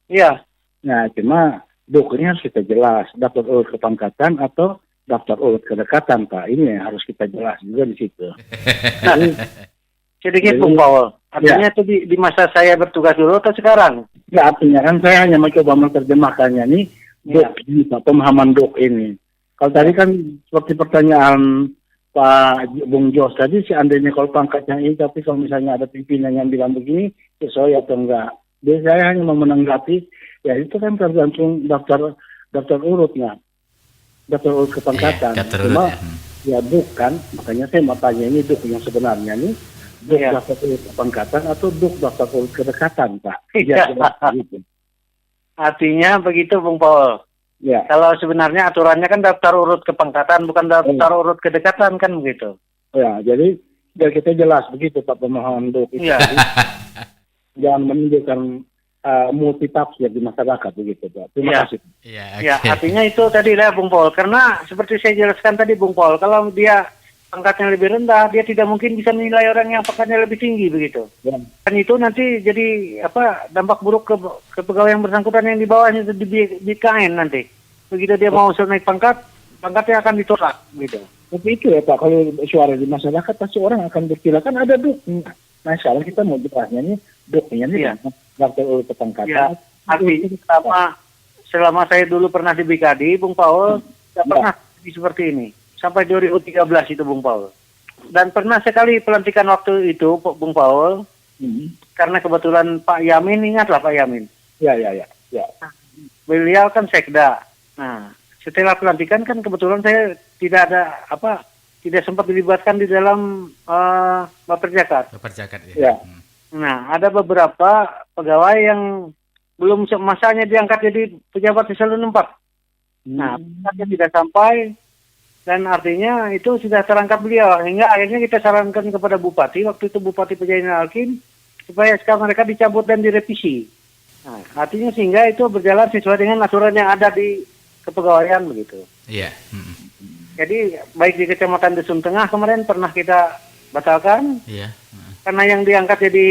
Iya. Nah, cuma duknya harus kita jelas. Daftar urut kepangkatan atau daftar urut kedekatan, Pak. Ini yang harus kita jelas juga di situ. Sedikit Bung Paul. Artinya itu di masa saya bertugas dulu atau sekarang? Ya, artinya kan saya hanya mencoba menerjemahkannya nih, duk ini, Pak, pemahaman duk ini. Kalau tadi kan seperti pertanyaan Pak Bung Jos tadi, seandainya kalau pangkatnya ini, tapi kalau misalnya ada pimpinan yang bilang begini, sesuai atau enggak. Jadi saya hanya mau menanggapi, ya itu kan tergantung daftar urutnya, daftar urut kepangkatan. Cuma ya bukan, makanya saya mau tanya ini duk yang sebenarnya nih, duk daftar urut kepangkatan atau duk daftar urut kedekatan, Pak. Iya. Gitu. Artinya begitu Bung Paul. Ya. Kalau sebenarnya aturannya kan daftar urut kepangkatan, bukan daftar urut kedekatan kan begitu. Ya, jadi biar kita jelas begitu Pak pemahaman duk itu. Iya. Jangan menunjukkan multitafsir di masyarakat begitu Pak. Terima kasih. Ya, artinya itu tadi lah Bung Paul. Karena seperti saya jelaskan tadi Bung Paul, kalau dia pangkatnya lebih rendah, dia tidak mungkin bisa menilai orang yang pangkatnya lebih tinggi begitu. Ya. Dan itu nanti jadi dampak buruk ke pegawai yang bersangkutan yang di bawahnya itu di BKN nanti. Begitu dia mau usul naik pangkatnya akan ditolak gitu. Tapi itu ya Pak, kalau suara di masyarakat pasti orang akan berkira kan ada duk. Nah sekarang kita mau jelasnya nih duknya nih daftar urut kepangkatan. Ya, artinya selama saya dulu pernah di BKD, Bung Paul, tidak pernah seperti ini. Sampai 2013 itu Bung Paul. Dan pernah sekali pelantikan waktu itu Bung Paul, karena kebetulan Pak Yamin, ingatlah Pak Yamin. Ya. Beliau kan sekda. Nah, setelah pelantikan kan kebetulan saya tidak sempat dilibatkan di dalam Baperjakat. Ya. Nah, ada beberapa pegawai yang belum masanya diangkat jadi pejabat eselon 4. Nah, masanya tidak sampai. Dan artinya itu sudah terangkat beliau. Hingga akhirnya kita sarankan kepada Bupati, waktu itu Bupati Pejaina Alkin, supaya SK mereka dicabut dan direvisi. Nah, artinya sehingga itu berjalan sesuai dengan aturan yang ada di kepegawaian begitu. Iya. Jadi baik di Kecamatan Dusun Tengah kemarin pernah kita batalkan. Iya. Karena yang diangkat jadi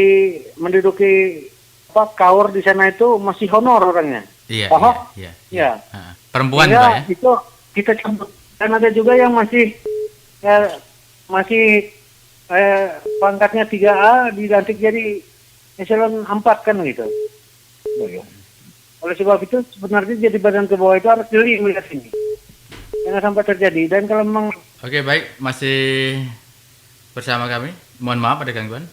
menduduki kaur di sana itu masih honor orangnya. Iya. Iya. Perempuan Pak ya? Itu Itu kita cabut. Dan ada juga yang masih pangkatnya 3A dilantik jadi eselon 4 kan gitu. Oleh sebab itu sebenarnya jadi badan ke bawah itu harus jeli melihat ini. Jangan sampai terjadi. Dan kalau memang Oke, baik, masih bersama kami. Mohon maaf ada gangguan.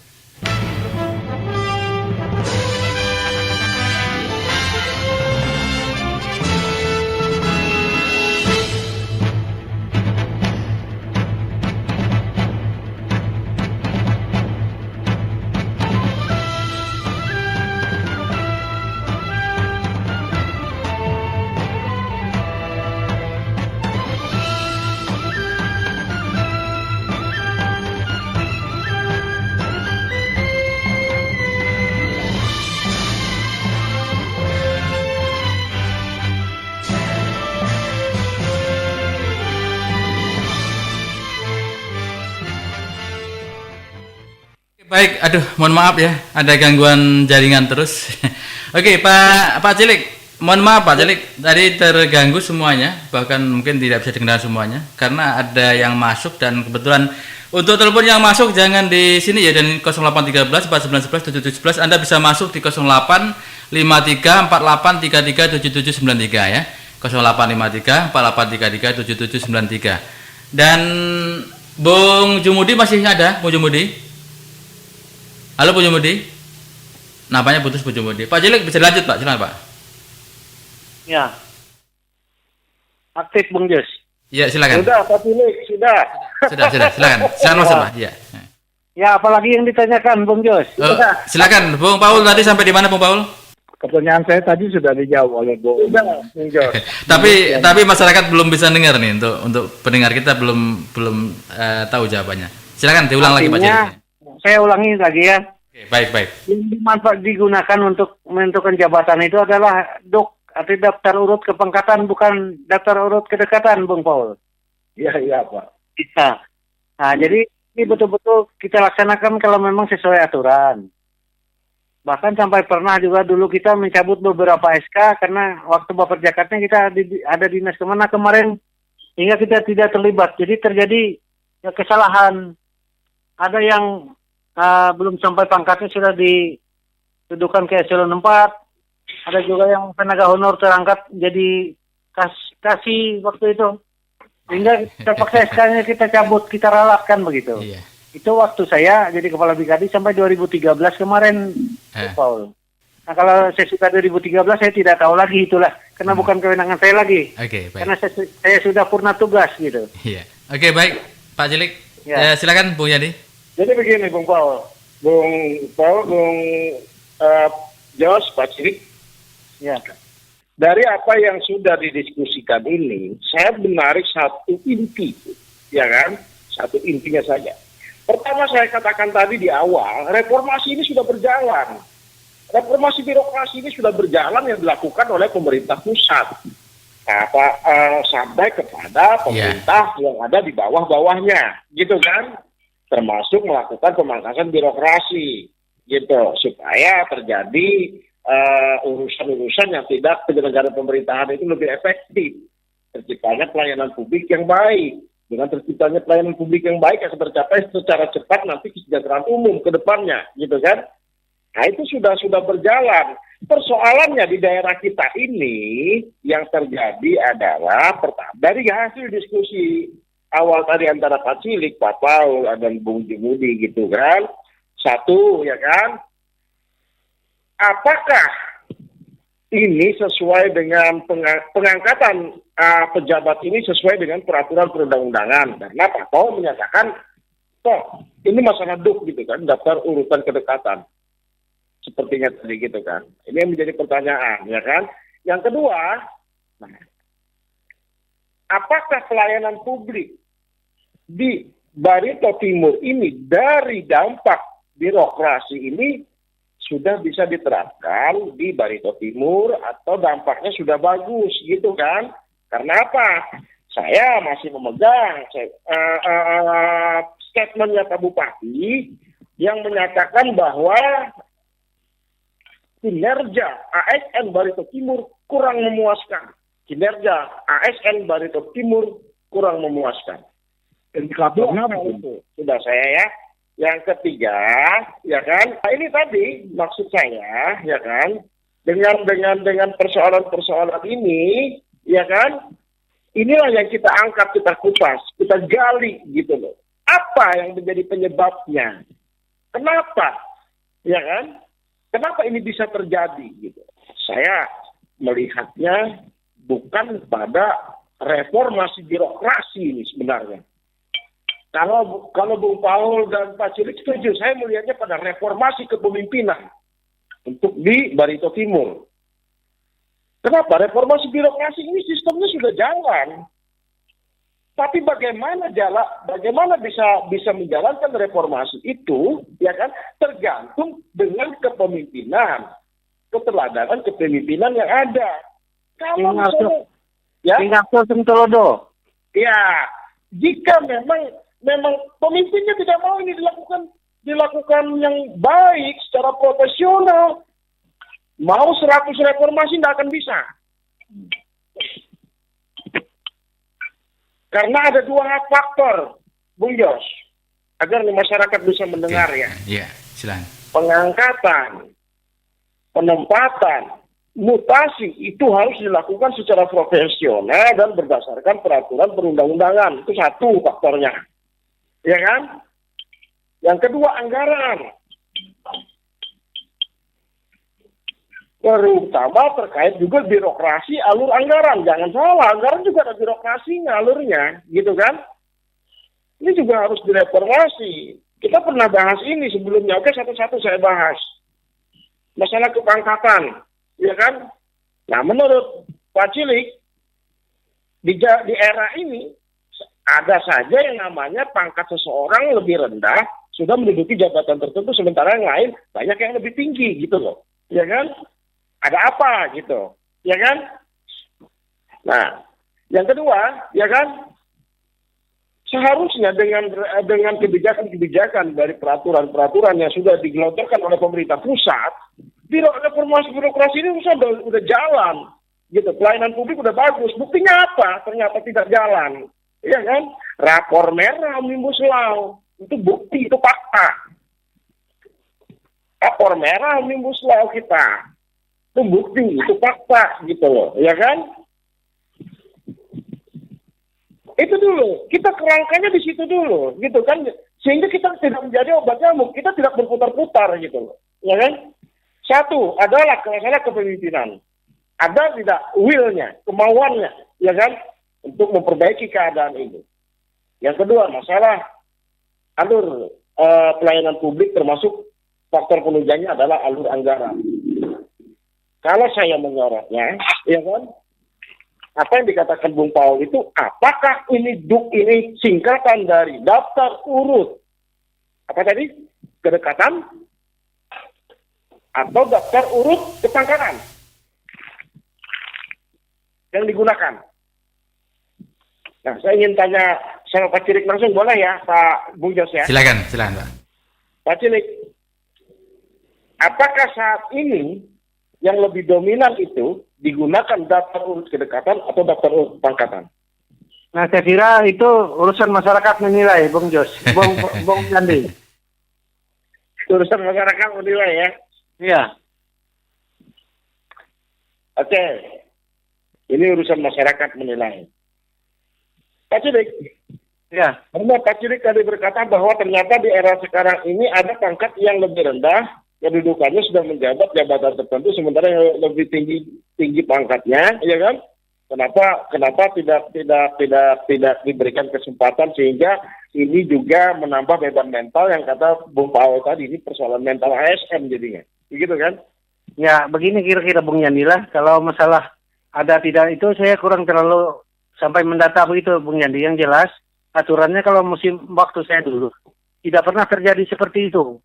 Baik, aduh, mohon maaf ya, ada gangguan jaringan terus. Oke, Pak Cilik, mohon maaf Pak Cilik, tadi terganggu semuanya, bahkan mungkin tidak bisa didengar semuanya, karena ada yang masuk dan kebetulan untuk telepon yang masuk jangan di sini ya, dan 0813 4911 7711, Anda bisa masuk di 0853 48 33 7793 ya, 0853 48 33 7793. Dan Bung Jumudi masih ada, Bung Jumudi? Halo Bu Jumudi, nampaknya putus Bu Jumudi. Pak Cilik bisa lanjut Pak, silakan Pak. ya aktif Bung Jos. Ya, silakan. Sudah, Pak Cilik, sudah. Sudah, silakan. Silakan Mas Pak. Ya. Ya, apalagi yang ditanyakan, Bung Jos? Silakan, Bung Paul tadi sampai di mana, Bung Paul? Pertanyaan saya tadi sudah dijawab oleh Bu. Sudah, Bung Jos. Tapi masyarakat belum bisa dengar nih, untuk pendengar kita belum tahu jawabannya. Silakan diulang lagi Pak Artinya, Cilik. saya ulangi lagi ya. Oke, baik. Yang dimanfaat digunakan untuk menentukan jabatan itu adalah atau daftar urut kepangkatan, bukan daftar urut kedekatan, Bung Paul. Iya, Pak. Bisa. Nah, jadi ini betul-betul kita laksanakan kalau memang sesuai aturan. Bahkan sampai pernah juga dulu kita mencabut beberapa SK karena waktu Bapak Jakatnya kita ada dinas kemana kemarin hingga kita tidak terlibat. Jadi terjadi kesalahan. Ada yang belum sampai pangkatnya sudah didudukan ke eselon 4. Ada juga yang tenaga honor terangkat jadi kasih waktu itu. Sehingga terpaksa SK-nya kita cabut, kita ralatkan begitu. Iya. Itu waktu saya jadi kepala Bikadi sampai 2013 kemarin, Paul. Nah, kalau saya suka 2013 saya tidak tahu lagi itulah, karena bukan kewenangan saya lagi. Oke, baik. Karena saya sudah purna tugas gitu. Iya. Oke, baik, Pak Cilik. Ya. Silakan Bung Yadi. Jadi begini, Bung Paul, Bung Jos, Pak Cilik. Ya. Dari apa yang sudah didiskusikan ini, saya menarik satu inti, ya kan? Satu intinya saja. Pertama saya katakan tadi di awal, reformasi ini sudah berjalan. Reformasi birokrasi ini sudah berjalan yang dilakukan oleh pemerintah pusat. Sampai kepada pemerintah yang ada di bawah-bawahnya, gitu kan? Termasuk melakukan pemangkasan birokrasi, gitu, supaya terjadi urusan-urusan yang tidak penyelenggaraan pemerintahan itu lebih efektif. Terciptanya pelayanan publik yang baik. Dengan terciptanya pelayanan publik yang baik akan tercapai secara cepat nanti kesejahteraan umum ke depannya, gitu kan? Nah, itu sudah berjalan. Persoalannya di daerah kita ini yang terjadi adalah pertama dari hasil diskusi awal tadi antara Pak Cilik, Pak Paul, dan Bung Jimudi gitu kan. Satu, ya kan? Apakah ini sesuai dengan pengangkatan pejabat ini sesuai dengan peraturan perundang-undangan? Karena Pak Paul menyatakan, ini masalah DUK gitu kan, daftar urutan kedekatan. Sepertinya tadi gitu kan. Ini yang menjadi pertanyaan, ya kan? Yang kedua, apakah pelayanan publik di Barito Timur ini dari dampak birokrasi ini sudah bisa diterapkan di Barito Timur atau dampaknya sudah bagus gitu kan? Karena apa? Saya masih memegang statementnya Pak Bupati yang menyatakan bahwa kinerja ASN Barito Timur kurang memuaskan. Kinerja ASN Barito Timur kurang memuaskan. Indikatornya apa? Sudah saya ya. Yang ketiga, ya kan, ini tadi maksud saya, ya kan, dengan persoalan-persoalan ini, ya kan, inilah yang kita angkat, kita kupas, kita gali gitu loh. Apa yang menjadi penyebabnya? Kenapa? Ya kan? Kenapa ini bisa terjadi gitu? Saya melihatnya bukan pada reformasi birokrasi ini sebenarnya. Kalau Bung Paul dan Pak Cilik setuju, saya melihatnya pada reformasi kepemimpinan untuk di Barito Timur. Kenapa? Reformasi birokrasi ini sistemnya sudah jalan. Tapi bagaimana bisa menjalankan reformasi itu, ya kan, tergantung dengan kepemimpinan, keteladanan kepemimpinan yang ada. Kalau misalnya, ya, jika memang pemimpinnya tidak mau ini dilakukan yang baik secara profesional, mau 100 reformasi tidak akan bisa. Karena ada dua faktor, Bung Jos, agar masyarakat bisa mendengar ya. Iya, silakan. Pengangkatan, penempatan, mutasi itu harus dilakukan secara profesional dan berdasarkan peraturan perundang-undangan. Itu satu faktornya. Ya kan? Yang kedua, anggaran. terutama terkait juga birokrasi alur anggaran. Jangan salah, anggaran juga ada birokrasinya alurnya, gitu kan? Ini juga harus direformasi. Kita pernah bahas ini sebelumnya. Oke, satu-satu saya bahas. Masalah kepangkatan, ya kan? Nah, menurut Pak Cilik, di era ini ada saja yang namanya pangkat seseorang lebih rendah sudah menduduki jabatan tertentu, sementara yang lain banyak yang lebih tinggi, gitu loh. Ya kan? Ada apa, gitu. Ya kan? Nah, yang kedua, ya kan? Seharusnya dengan kebijakan-kebijakan dari peraturan-peraturan yang sudah digelontorkan oleh pemerintah pusat, reformasi birokrasi ini udah jalan, gitu. Pelayanan publik udah bagus. Buktinya apa? Ternyata tidak jalan, ya kan? Rapor merah Omnibus Law itu bukti, itu fakta. Rapor merah Omnibus Law kita itu bukti, itu fakta, gitu loh, ya kan? Itu dulu, kita kerangkanya di situ dulu, gitu kan? Sehingga kita tidak menjadi obat nyamuk, kita tidak berputar-putar, gitu loh, ya kan? Satu adalah masalah kepemimpinan, ada tidak will-nya, kemauannya, ya kan? Untuk memperbaiki keadaan ini. Yang kedua, masalah alur pelayanan publik, termasuk faktor penunjangnya adalah alur anggaran. Kalau saya menyorotnya, ya kan? Apa yang dikatakan Bung Paul itu, apakah ini DUK ini singkatan dari daftar urut, apa tadi, kedekatan, atau daftar urut kepangkatan yang digunakan? Nah, saya ingin tanya sama Pak Cilik langsung, boleh ya Pak Bung Jos ya? Silakan Pak. Pak Cilik, apakah saat ini yang lebih dominan itu digunakan daftar urut kedekatan atau daftar urut pangkatan? Nah, saya kira itu urusan masyarakat menilai, Bung Jos, Bung Yandi. Urusan masyarakat menilai ya? Iya. Oke. Ini urusan masyarakat menilai. Pak Cilik. Iya. Karena Pak Cilik tadi berkata bahwa ternyata di era sekarang ini ada pangkat yang lebih rendah, kedudukannya sudah menjabat jabatan tertentu, sementara yang lebih tinggi pangkatnya, ya kan? Kenapa tidak diberikan kesempatan, sehingga ini juga menambah beban mental yang kata Bung Paul tadi, ini persoalan mental ASN jadinya, begitu kan? Ya, begini kira-kira Bung Yandilah, kalau masalah ada tidak itu saya kurang terlalu sampai mendata begitu Bung Yandi. Yang jelas aturannya kalau musim waktu saya dulu tidak pernah terjadi seperti itu.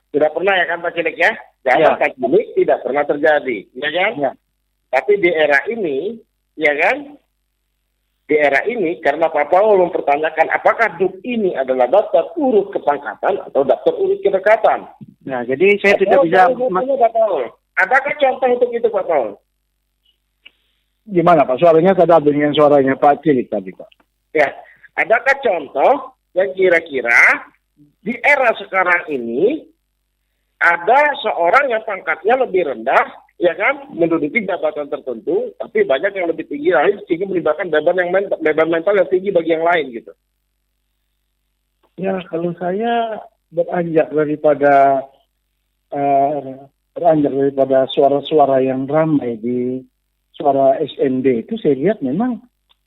Tidak pernah ya kan Pak Cilik ya? Ya. Pak Cilik tidak pernah terjadi, ya kan? Ya. Tapi di era ini, ya kan? Di era ini, karena Pak Paul mempertanyakan apakah DUK ini adalah daftar urut kepangkatan atau daftar urut kedekatan. Nah, jadi saya tidak bisa. Pak Paul, adakah contoh untuk itu Pak Paul? Gimana Pak? Suaranya tadi dengan suaranya Pak Cilik tadi Pak. Ya, adakah contoh yang kira-kira di era sekarang ini ada seorang yang pangkatnya lebih rendah, ya kan, menduduki jabatan tertentu, tapi banyak yang lebih tinggi lain, sehingga melibatkan beban mental yang tinggi bagi yang lain gitu. Ya, kalau saya beranjak daripada suara-suara yang ramai di suara SND itu, saya lihat memang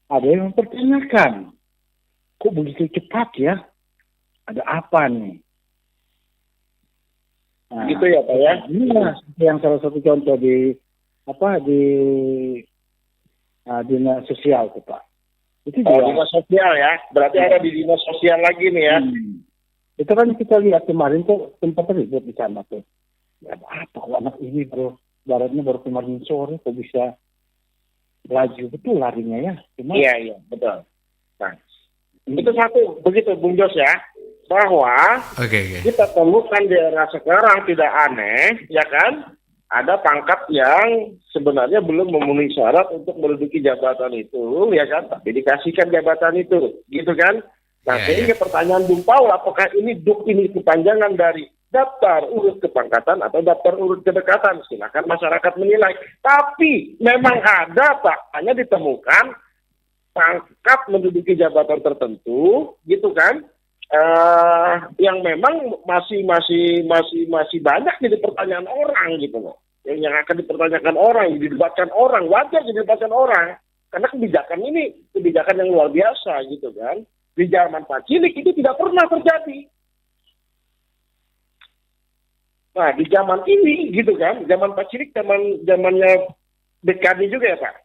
ada yang mempertanyakan, kok begitu cepat ya? Ada apa nih? Nah, gitu ya Pak ya? Inilah yang salah satu contoh di dinas sosial tuh Pak. Itu juga. Dinas sosial ya, berarti ada di dinas sosial lagi nih ya. Itu kan kita lihat kemarin tuh tempat ribut di sana tuh. Ya, apa anak ini baratnya baru kemarin sore kok bisa laju betul larinya ya. Iya betul. Nah, itu satu begitu Bung Jos ya. Bahwa kita temukan di era sekarang tidak aneh, ya kan? Ada pangkat yang sebenarnya belum memenuhi syarat untuk menduduki jabatan itu, ya kan? Tapi dikasihkan jabatan itu, gitu kan? Nah, sehingga pertanyaan Bung Paul, apakah ini DUK ini kepanjangan dari daftar urut kepangkatan atau daftar urut kedekatan? Silakan masyarakat menilai. Tapi memang ada faktanya ditemukan pangkat menduduki jabatan tertentu, gitu kan? Yang memang masih banyak jadi pertanyaan orang gitu loh, yang akan dipertanyakan orang, yang didebatkan orang, wajar didebatkan orang. Karena kebijakan ini kebijakan yang luar biasa gitu kan. Di zaman Pak Cilik itu tidak pernah terjadi. Nah, di zaman ini gitu kan, zaman Pak Cilik, zamannya BKD juga ya Pak.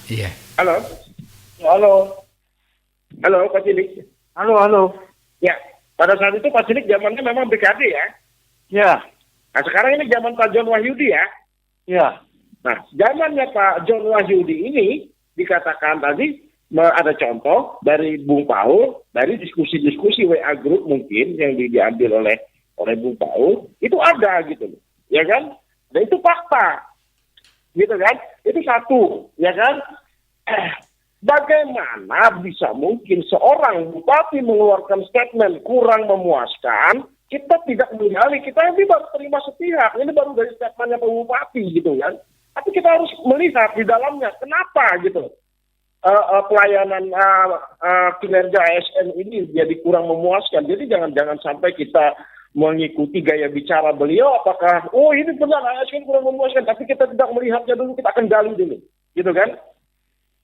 Iya. Halo, halo, halo Pak Cilik. Halo. Ya, pada saat itu Pak Cilik zamannya memang BKD ya. Ya, Nah, sekarang ini zaman Pak John Wahyudi ya. ya. Nah, zamannya Pak John Wahyudi ini dikatakan tadi ada contoh dari Bung Paul, dari diskusi-diskusi WA Group mungkin yang diambil oleh Bung Paul, itu ada gitu, ya kan? Dan itu fakta, gitu kan? Itu satu, ya kan? Bagaimana bisa mungkin seorang bupati mengeluarkan statement kurang memuaskan, kita tidak mengenali, kita ini baru terima sepihak, ini baru dari statementnya Pak Bupati gitu kan? Tapi kita harus melihat di dalamnya, kenapa gitu? Pelayanan kinerja ASN ini jadi kurang memuaskan. Jadi jangan sampai kita mengikuti gaya bicara beliau, apakah ini benar ASN kurang memuaskan, tapi kita tidak melihatnya dulu, kita akan gali dulu, gitu kan?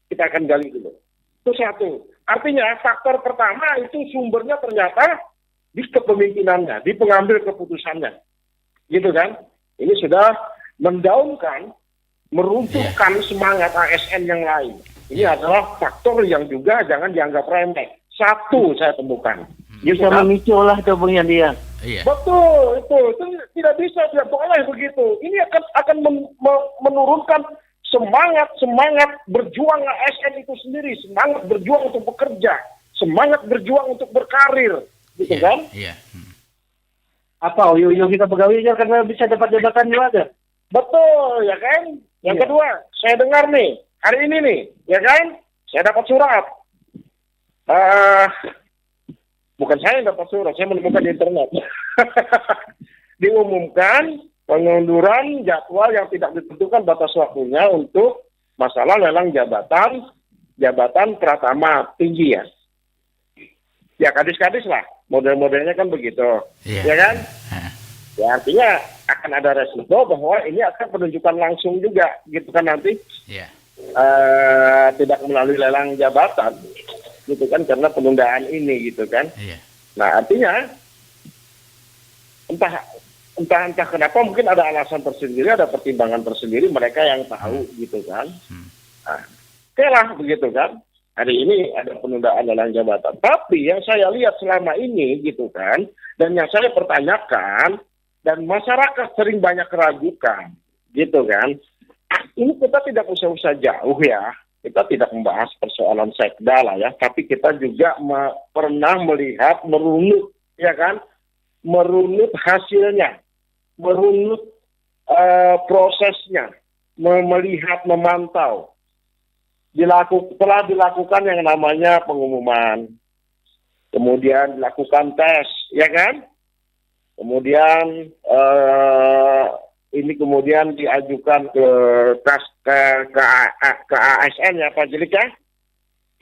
Kita akan gali dulu. Itu satu. Artinya faktor pertama itu sumbernya ternyata di kepemimpinannya, di pengambil keputusannya, gitu kan? Ini sudah mendaunkan, meruntuhkan semangat ASN yang lain. Ini adalah faktor yang juga jangan dianggap remeh. Satu saya temukan. Bisa memicu lah itu Bung Yandian. Iya. Betul, itu tidak bisa, tidak boleh begitu. Ini akan menurunkan semangat berjuang ASN itu sendiri, semangat berjuang untuk bekerja, semangat berjuang untuk berkarir, gitu kan? Iya. Apa uyuh kita pegawai aja karena bisa dapat jabatan juga. Betul, ya kan? Yang kedua, saya dengar nih, hari ini nih, ya kan? Saya dapat surat. Bukan saya yang dapat surat, saya menemukan di internet. Diumumkan pengunduran jadwal yang tidak ditentukan batas waktunya untuk masalah lelang jabatan pratama tinggi ya. Ya kadis-kadis lah, model-modelnya kan begitu. Ya kan? Ya artinya akan ada resiko bahwa ini akan penunjukan langsung juga, gitu kan nanti. Iya. Tidak melalui lelang jabatan, gitu kan, karena penundaan ini, gitu kan. Iya. Nah artinya entah kenapa mungkin ada alasan tersendiri, ada pertimbangan tersendiri, mereka yang tahu, gitu kan. Nah, oke lah begitu kan. Hari ini ada penundaan lelang jabatan. Tapi yang saya lihat selama ini, gitu kan, dan yang saya pertanyakan, dan masyarakat sering banyak keragukan, gitu kan. Ini kita tidak usah jauh ya. Kita tidak membahas persoalan sekda lah ya. Tapi kita juga pernah melihat, merunut, ya kan. Merunut hasilnya. Merunut prosesnya. Melihat, memantau. Telah dilakukan yang namanya pengumuman. Kemudian dilakukan tes, ya kan. Kemudian ini kemudian diajukan ke ASN ya Pak Jelik ya?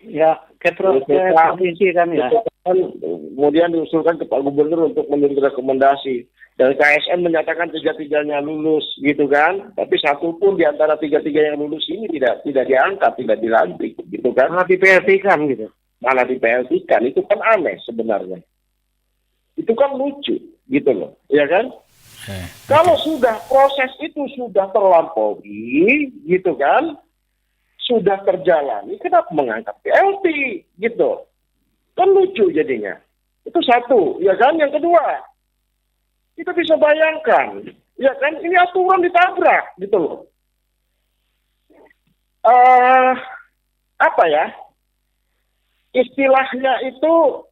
Ya, ke provinsi kan ya. Kemudian diusulkan ke Pak Gubernur untuk menurut rekomendasi. Dan KSN menyatakan tiga-tiganya lulus gitu kan. Tapi satu pun di antara tiga-tiga yang lulus ini tidak diangkat, tidak dilantik gitu kan. Malah di-PLT-kan gitu. Malah di-PLT-kan, itu kan aneh sebenarnya. Itu kan lucu gitu loh, ya kan? Kalau sudah proses itu sudah terlampaui, gitu kan, sudah terjalani, kenapa mengangkat PLT, gitu? Kan lucu jadinya. Itu satu, ya kan? Yang kedua, kita bisa bayangkan, ya kan? Ini aturan ditabrak, gitu loh. Apa ya? Istilahnya itu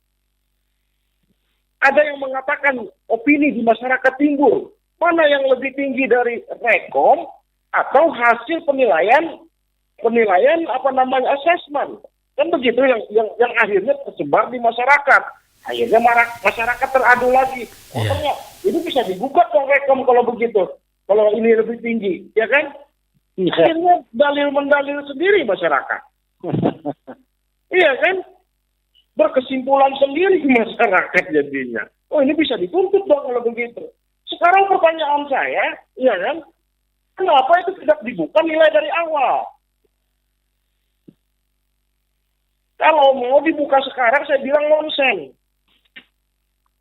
ada yang mengatakan opini di masyarakat timbul. Mana yang lebih tinggi dari rekom atau hasil penilaian asesmen. Kan begitu yang akhirnya tersebar di masyarakat. Akhirnya masyarakat teradu lagi. Ternyata ini bisa digugat dong rekom kalau begitu. Kalau ini lebih tinggi, ya kan? Akhirnya dalil-mendalil sendiri masyarakat. Iya kan? Berkesimpulan sendiri masyarakat jadinya. Oh ini bisa dituntut dong kalau begitu. Sekarang pertanyaan saya, ya kan, kenapa itu tidak dibuka nilai dari awal? Kalau mau dibuka sekarang, saya bilang nonsen.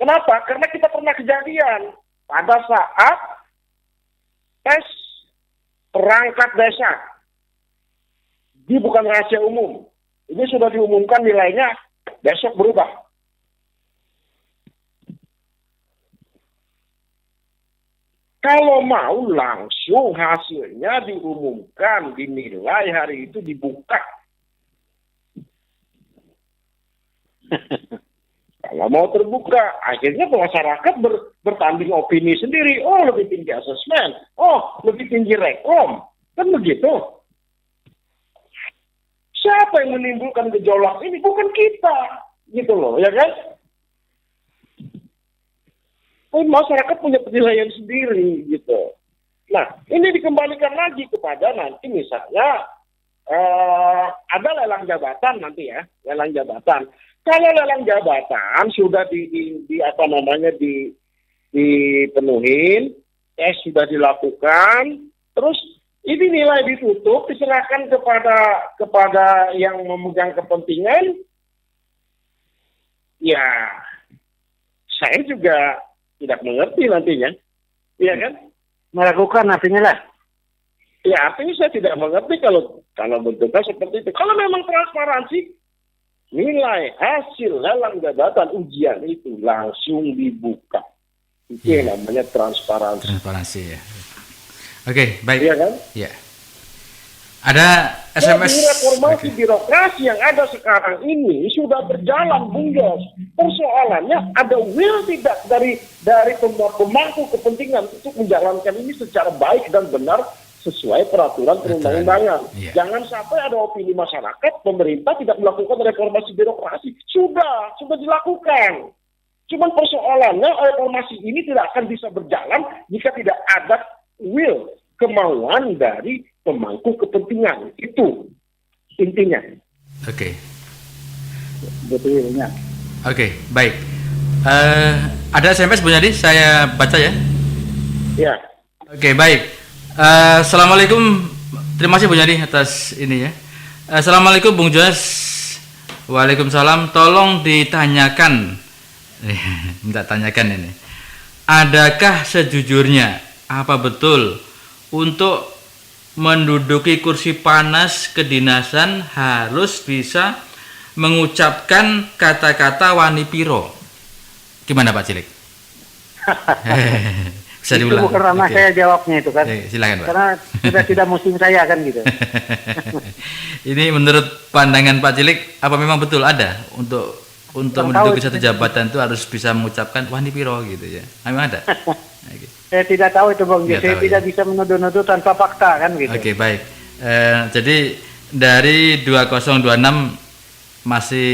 Kenapa? Karena kita pernah kejadian pada saat tes perangkat desa. Ini bukan rahasia umum. Ini sudah diumumkan nilainya, besok berubah. Kalau mau langsung hasilnya diumumkan, dinilai hari itu dibuka. Kalau mau terbuka, akhirnya masyarakat bertanding opini sendiri. Oh, lebih tinggi asesmen. Oh, lebih tinggi rekom. Kan begitu. Siapa yang menimbulkan gejolak ini? Bukan kita. Gitu loh, ya kan? Masyarakat punya penilaian sendiri, gitu. Nah, ini dikembalikan lagi kepada nanti misalnya ada lelang jabatan nanti ya, lelang jabatan. Kalau lelang jabatan sudah dipenuhin, tes sudah dilakukan, terus ini nilai ditutup, diserahkan kepada yang memegang kepentingan, ya saya juga tidak mengerti nantinya, iya kan? Meragukan artinya lah. Ya artinya saya tidak mengerti kalau bentuknya seperti itu. Kalau memang transparansi, nilai hasil lelang jabatan ujian itu langsung dibuka. Itu yang namanya transparansi. Transparansi ya. Oke, baik. Iya kan? Ya. Ada SMS. Jadi reformasi birokrasi yang ada sekarang ini sudah berjalan, Bung Jos. Persoalannya ada will tidak dari pemangku kepentingan untuk menjalankan ini secara baik dan benar sesuai peraturan perundang-undangan. Iya. Jangan sampai ada opini masyarakat, pemerintah tidak melakukan reformasi birokrasi. Sudah dilakukan. Cuman persoalannya reformasi ini tidak akan bisa berjalan jika tidak ada will, kemauan dari pemangku kepentingan. Itu intinya. Oke. Betulnya. Oke, baik. Ada SMS Bu Yadi, saya baca ya. Ya. Oke, baik. Assalamualaikum. Terima kasih Bu Yadi atas ini ya. Assalamualaikum Bung Jos. Waalaikumsalam. Tolong ditanyakan. Minta tanyakan ini. Adakah sejujurnya apa betul untuk menduduki kursi panas kedinasan harus bisa mengucapkan kata-kata wani piro? Gimana Pak Cilik? Bisa Itu diulang. bukan ranah Oke. saya jawabnya itu kan. Silakan Pak. Karena sudah tidak musim saya kan gitu. Ini menurut pandangan Pak Cilik apa memang betul ada untuk Kurang menduduki tahu. satu jabatan itu harus bisa mengucapkan wani piro gitu ya? Memang ada. Oke. Saya tidak tahu itu Bang. Nggak Saya tahu, tidak ya. bisa menuduh-nuduh tanpa fakta kan gitu. Oke, baik. Jadi dari 2026 masih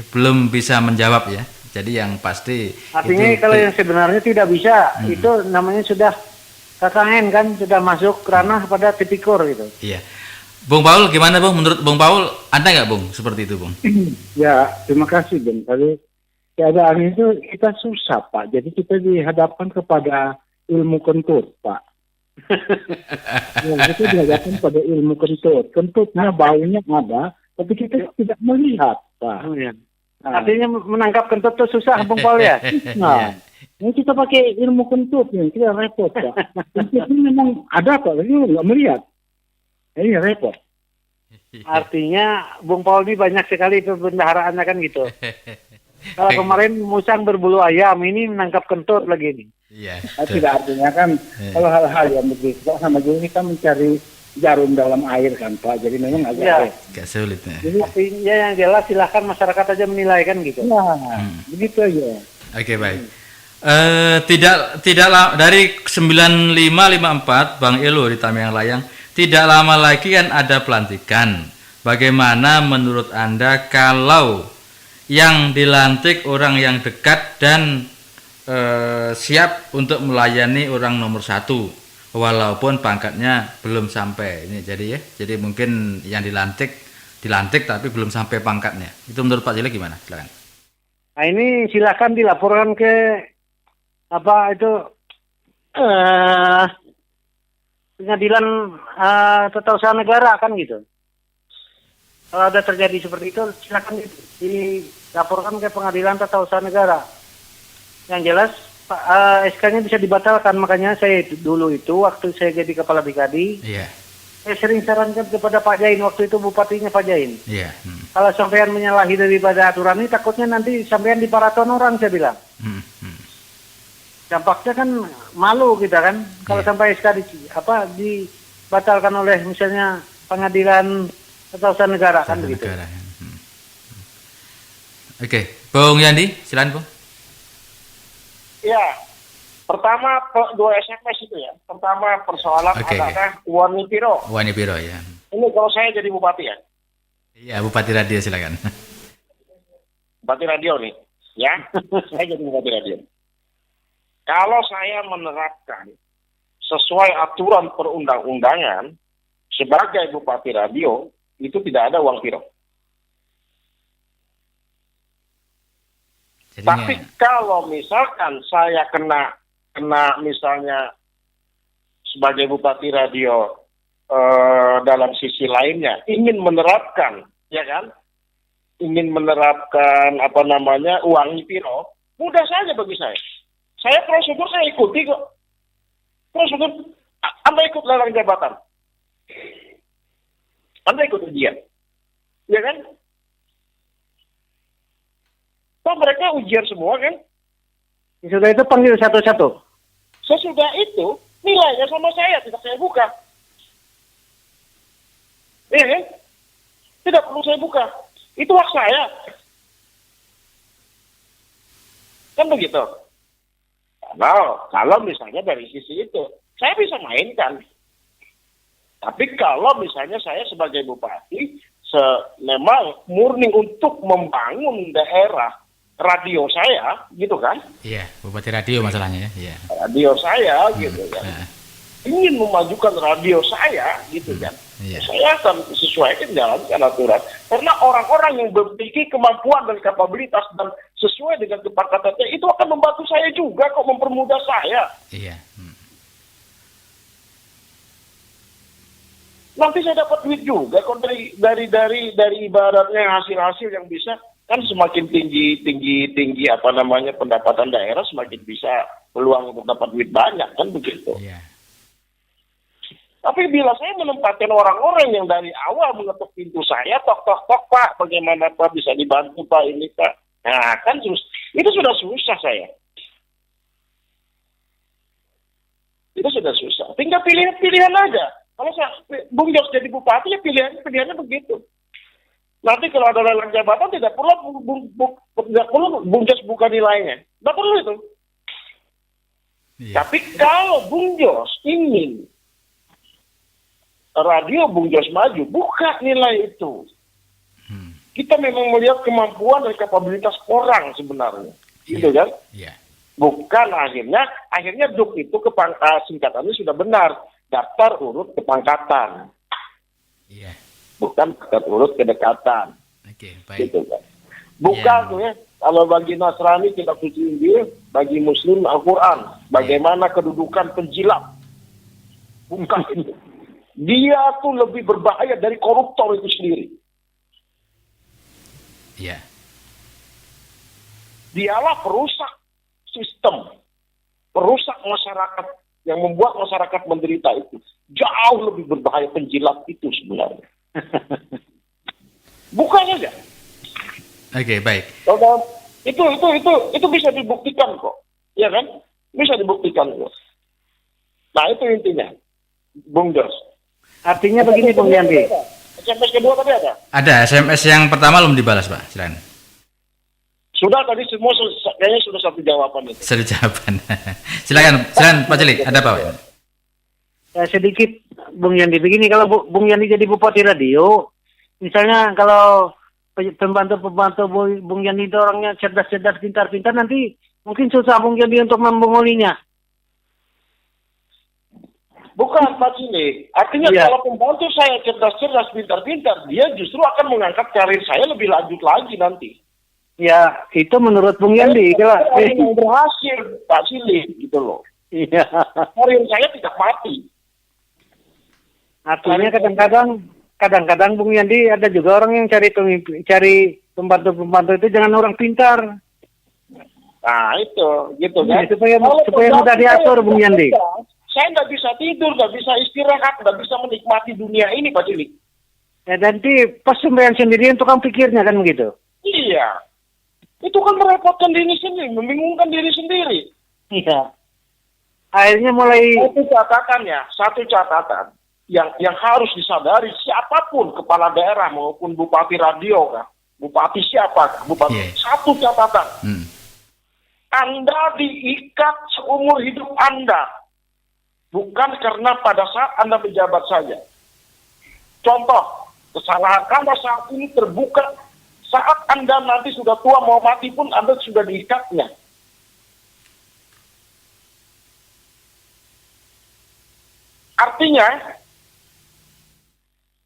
belum bisa menjawab ya. Jadi yang pasti Artinya itu kalau yang sebenarnya tidak bisa, itu namanya sudah KKN kan, sudah masuk ranah pada tipikor gitu. iya. Bung Paul gimana Bung? Menurut Bung Paul ada nggak Bung seperti itu Bung? Ya, terima kasih Bung. Kalau keadaan itu kita susah Pak. Jadi kita dihadapkan kepada ilmu kentut Pak. Ya, kita dihadapkan pada ilmu kentut. Kentutnya baunya ada, tapi kita tidak melihat Pak. Oh, iya. Nah, Artinya menangkap kentut itu susah Bung Paul ya. nah, ini kita pakai ilmu kentut nih, kita repot Pak. Kentut ini memang ada Pak, tapi nggak melihat. Ini repot. Artinya Bung Paul ini banyak sekali pembendaharaannya kan gitu. Kalau kemarin musang berbulu ayam, ini menangkap kentut lagi nih. Iya. Nah, tidak artinya kan kalau hal-hal yang begitu Pak, sama juga kita mencari jarum dalam air kan Pak. Jadi memang agak Ya. Agak sulit ya. Jadi Artinya yang jelas silahkan masyarakat aja menilai kan gitu. nah, begitu aja. Oke, baik. Dari 9554 Bang Elo di Tamiang Layang, tidak lama lagi kan ada pelantikan. Bagaimana menurut Anda kalau yang dilantik orang yang dekat dan siap untuk melayani orang nomor satu, walaupun pangkatnya belum sampai ini, jadi mungkin yang dilantik tapi belum sampai pangkatnya. Itu menurut Pak Cilik gimana? Silakan. Nah ini silakan dilaporkan ke apa itu pengadilan tata usaha negara kan gitu. Kalau ada terjadi seperti itu, silakan dilaporkan ke pengadilan tata usaha negara. Yang jelas SK-nya bisa dibatalkan. Makanya saya dulu itu waktu saya jadi kepala BKD, saya sering sarankan kepada Pak Jain, waktu itu bupatinya Pak Jain. Kalau sampean menyalahi daripada aturan ini, takutnya nanti sampean diparaton orang, saya bilang. Dampaknya kan malu kita kan, kalau sampai SK dibatalkan oleh misalnya pengadilan tata usaha negara kan begitu. Oke, Bung Yandi, silakan Bung. Ya, pertama 2 SMS itu ya. Pertama persoalan adalah Wani Piro. Wani Piro ya. Ini kalau saya jadi bupati ya. Iya, Bupati Radio silakan. Bupati Radio nih, ya. Saya jadi bupati radio. Kalau saya menerapkan sesuai aturan perundang-undangan sebagai bupati radio, itu tidak ada uang piro. Jadinya, tapi kalau misalkan saya kena misalnya sebagai bupati radio dalam sisi lainnya ingin menerapkan, ya kan? Ingin menerapkan uang piro, mudah saja bagi saya. Saya prosedur saya ikuti kok. Prosedur, Anda ikut lelang jabatan. Anda ikut ujian. Ya kan? Toh mereka ujian semua kan? Sudah itu panggil satu-satu. Sesudah itu, nilainya sama saya, tidak saya buka. Iya kan? Tidak perlu saya buka. Itu hak saya. Kan begitu. Kalau misalnya dari sisi itu, saya bisa mainkan. Tapi kalau misalnya saya sebagai bupati, memang murni untuk membangun daerah radio saya, gitu kan? Iya, bupati radio masalahnya ya. Iya. Radio saya, gitu kan. Ingin memajukan radio saya, gitu kan. Iya. Saya akan sesuaikan jalankan aturan. Karena orang-orang yang memiliki kemampuan dan kapabilitas dan sesuai dengan kepakatannya itu akan membantu saya juga kok, mempermudah saya. Iya. Nanti saya dapat duit juga kok dari ibaratnya hasil-hasil yang bisa, kan semakin tinggi pendapatan daerah, semakin bisa peluang untuk dapat duit banyak, kan begitu. Iya. Tapi bila saya menempatkan orang-orang yang dari awal mengetuk pintu saya, tok Pak, bagaimana Pak bisa dibantu Pak ini Pak? Nah kan itu sudah susah saya. Itu sudah susah. Tinggal pilihan aja. Kalau Bung Jos jadi bupati ya pilihannya begitu. Nanti kalau ada lelang jabatan tidak perlu Bung Jos buka nilainya. Tidak perlu itu. Iya. Tapi kalau Bung Jos ingin radio Bung Jos maju, buka nilai itu. Kita memang melihat kemampuan dan kapabilitas orang sebenarnya. Gitu kan? Iya. Bukan akhirnya DUK itu singkatannya sudah benar. Daftar urut kepangkatan. Iya. Bukan daftar urut kedekatan. Oke, baik. Gitu kan. Bukan tuh ya. Kalau bagi Nasrani kitab suci Injil, bagi Muslim Al-Quran. Bagaimana kedudukan penjilat. Bukan itu. Dia tuh lebih berbahaya dari koruptor itu sendiri. Iya. Dialah perusak sistem, perusak masyarakat, yang membuat masyarakat menderita itu. Jauh lebih berbahaya penjilat itu sebenarnya. Bukan aja. Oke, baik. Itu bisa dibuktikan kok. Ya kan? Bisa dibuktikan kok. Nah, itu intinya. Bung Jos. Artinya begini Bung Yandi. SMS kedua tadi ada? Ada, SMS yang pertama belum dibalas Pak, silakan. Sudah tadi semua kayaknya sudah satu jawaban itu. Satu jawaban. silakan Pak Celik, ada apa Pak? Ya, sedikit Bung Yandi begini, kalau Bung Yandi jadi bupati radio, misalnya kalau pembantu Bung Yandi itu orangnya cerdas-cerdas, pintar-pintar, nanti mungkin susah Bung Yandi untuk membangulinya. Bukan Pak Cilik. Artinya kalau pembantu saya cerdas-cerdas, pintar-pintar, dia justru akan mengangkat karir saya lebih lanjut lagi nanti. Ya, itu menurut Bung Yandi. Yang berhasil Pak Cilik gitu loh. Iya. Karir saya tidak mati. Artinya kadang-kadang Bung Yandi ada juga orang yang cari pembantu itu jangan orang pintar. Nah itu, gitu kan. Supaya mudah diatur, Bung Yandi. Saya nggak bisa tidur, nggak bisa istirahat, nggak bisa menikmati dunia ini, Pak Cilik. Ya nanti pas sembahyang sendirian tukang pikirnya kan begitu. Iya. Itu kan merepotkan diri sendiri, membingungkan diri sendiri. Iya. Akhirnya mulai Satu catatan yang harus disadari siapapun kepala daerah maupun bupati radio kan, bupati siapa, bupati satu catatan. Anda diikat seumur hidup Anda, bukan karena pada saat Anda menjabat saja. Contoh, kesalahan Anda saat ini terbuka saat Anda nanti sudah tua mau mati pun Anda sudah diikatnya. Artinya,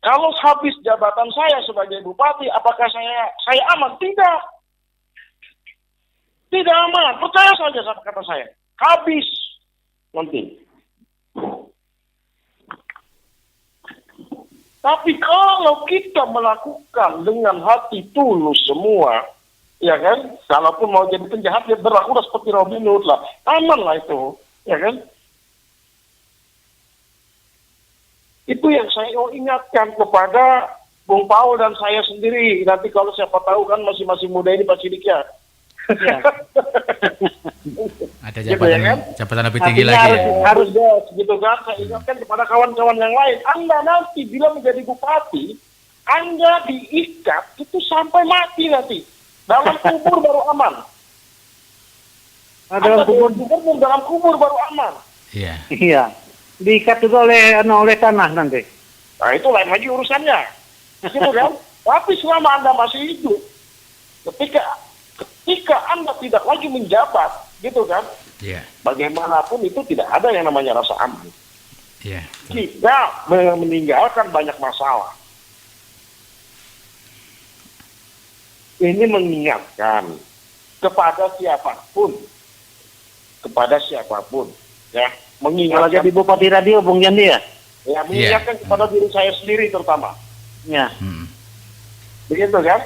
kalau habis jabatan saya sebagai bupati, apakah saya aman? Tidak. Tidak aman. Percaya saja sama kata saya. Habis nanti. Tapi kalau kita melakukan dengan hati tulus semua, ya kan? Kalaupun mau jadi penjahat, ya berlaku seperti Robin Hood lah. Aman lah itu, ya kan? Itu yang saya ingatkan kepada Bung Paul dan saya sendiri. Nanti kalau siapa tahu kan masih muda ini Pak Cilik ya. Ada Gitu ya kan? jabatan lebih tinggi lagi ya. Harus gitu kan. Saya ingatkan kepada kawan-kawan yang lain. Anda nanti bila menjadi bupati, Anda diikat itu sampai mati nanti. Dalam kubur baru aman. Dalam kubur baru aman. Iya. iya. Diikat juga oleh tanah nanti. Nah itu lain lagi urusannya. Gitu kan? Tapi selama Anda masih hidup, ketika Anda tidak lagi menjabat, gitu kan? Iya. Bagaimanapun itu tidak ada yang namanya rasa aman. Iya. Kita meninggalkan banyak masalah. Ini mengingatkan kepada siapapun, ya. Kalau Mengingatkan jadi bupati radio, Bung Yandi ya? Ya, mengingatkan kepada diri saya sendiri terutama. Ya. Begitu kan?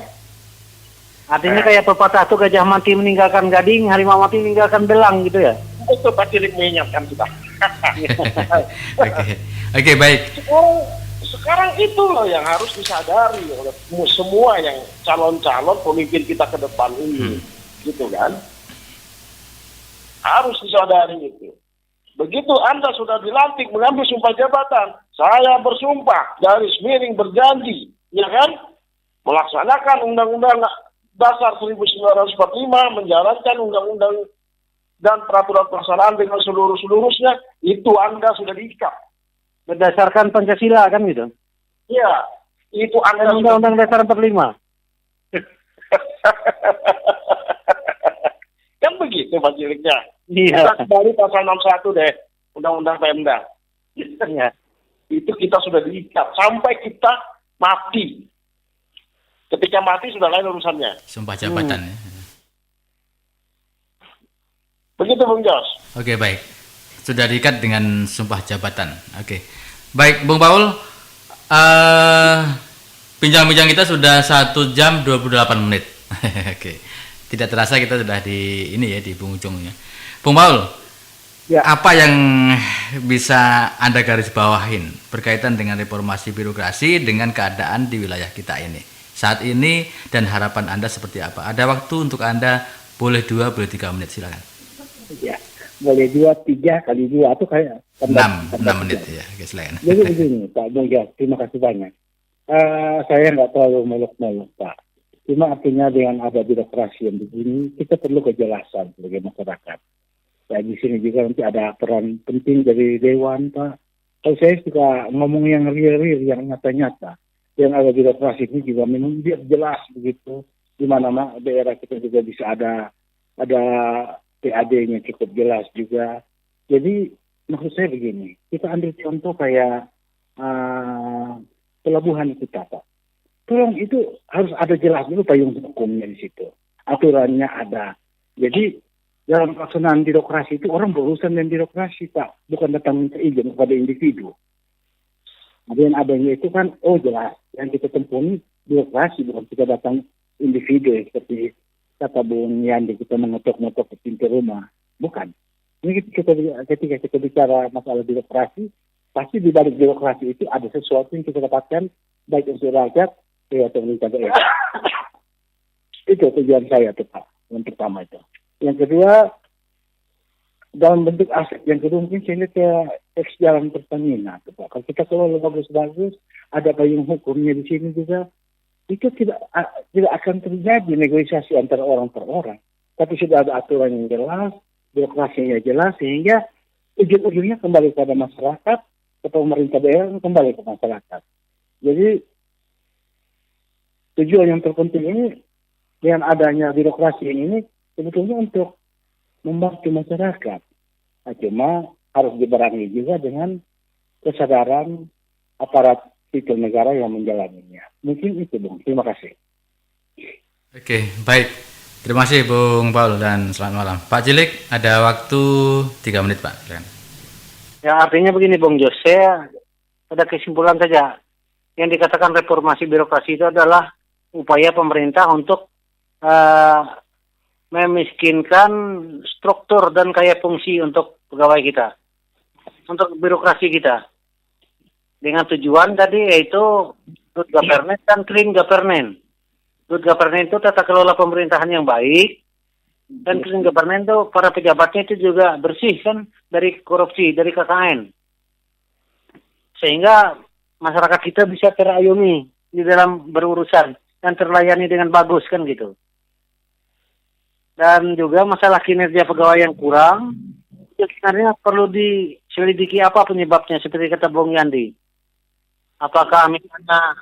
Artinya kayak pepatah tuh gajah mati meninggalkan gading, harimau mati meninggalkan belang gitu ya? Itu Pak Cilik mengingatkan kita. Oke, baik. Sekarang itu loh yang harus disadari oleh semua yang calon-calon pemimpin kita ke depan ini. Gitu kan? Harus disadari itu. Begitu Anda sudah dilantik mengambil sumpah jabatan, saya bersumpah garis miring berjanji, ya kan, melaksanakan Undang-Undang Dasar 1945, menjalankan undang-undang dan peraturan pelaksanaan dengan seluruhnya, itu Anda sudah diikat. Berdasarkan Pancasila kan gitu? Iya, itu Anda Undang-Undang Dasar 45. Kan begitu Pak Ciliknya. Iya. Kita kembali pasal 61 deh, Undang-Undang Pemda. Iya. Itu kita sudah diikat sampai kita mati. Ketika mati sudah lain urusannya. Sumpah jabatan ya. Begitu Bung Jos. Oke, baik. Sudah diikat dengan sumpah jabatan. Oke. Baik, Bung Paul. Bincang-bincang kita sudah 1 jam 28 menit. Oke. Tidak terasa kita sudah di penghujungnya. Bung Paul, apa yang bisa Anda garis bawahin berkaitan dengan reformasi birokrasi dengan keadaan di wilayah kita ini saat ini dan harapan Anda seperti apa? Ada waktu untuk Anda, boleh 2, boleh 3 menit, silakan. Ya, boleh 2, 3 kali 2 atau kayak 6 menit ya, oke, silakan. Jadi begini Pak Bung, terima kasih banyak. Saya nggak terlalu muluk-muluk Pak. Cuma artinya dengan ada birokrasi yang begini, kita perlu kejelasan sebagai masyarakat. Ya, di sini juga nanti ada peran penting dari Dewan, Pak. Kalau saya suka ngomong yang real, yang nyata-nyata. Yang ada birokrasi ini juga memang biar jelas begitu. Di mana daerah kita juga bisa ada PAD-nya cukup jelas juga. Jadi maksud saya begini, kita ambil contoh kayak pelabuhan kita, Pak. Tolong itu harus ada jelas dulu payung hukumnya di situ. Aturannya ada. Jadi dalam pelaksanaan birokrasi itu orang berurusan dengan birokrasi, Pak, bukan datang minta izin kepada individu. Kemudian adanya itu kan, jelas, yang kita tempuh ini birokrasi, bukan kita datang individu, seperti kata Bung Yandi, kita mengetok-ngetok ke pintu rumah. Bukan. Ini ketika kita bicara masalah birokrasi, pasti di balik birokrasi itu ada sesuatu yang kita dapatkan, baik untuk rakyat, atau pemerintah daerah. Itu tujuan saya tuh, Pak, yang pertama itu. Yang kedua, dalam bentuk aset. Yang kedua mungkin saya lihat ke teks jalan Pertamina. Kalau kita kelola bagus-bagus, ada payung hukumnya di sini juga, itu tidak akan terjadi negosiasi antara orang per orang. Tapi sudah ada aturan yang jelas, birokrasinya jelas, sehingga ujung-ujungnya kembali kepada masyarakat, ke pemerintah daerah, kembali ke masyarakat. Jadi, tujuan yang terpenting ini, dengan adanya birokrasi ini, sebetulnya untuk membantu masyarakat. Nah, cuma harus dibarengi juga dengan kesadaran aparat sipil negara yang menjalaninya. Mungkin itu, Bung. Terima kasih. Oke, baik. Terima kasih Bung Paul dan selamat malam. Pak Cilik, ada waktu 3 menit, Pak. Silakan. Ya, artinya begini, Bung Jos. Saya ada kesimpulan saja. Yang dikatakan reformasi birokrasi itu adalah upaya pemerintah untuk memiskinkan struktur dan kaya fungsi untuk pegawai kita, untuk birokrasi kita, dengan tujuan tadi yaitu good governance dan clean governance. Good governance itu tata kelola pemerintahan yang baik, dan clean governance itu para pejabatnya itu juga bersih kan dari korupsi, dari KKN, sehingga masyarakat kita bisa terayomi di dalam berurusan dan terlayani dengan bagus kan gitu. Dan juga masalah kinerja pegawai yang kurang, ya sebenarnya perlu diselidiki apa penyebabnya, seperti kata Bung Yandi. Apakah misalnya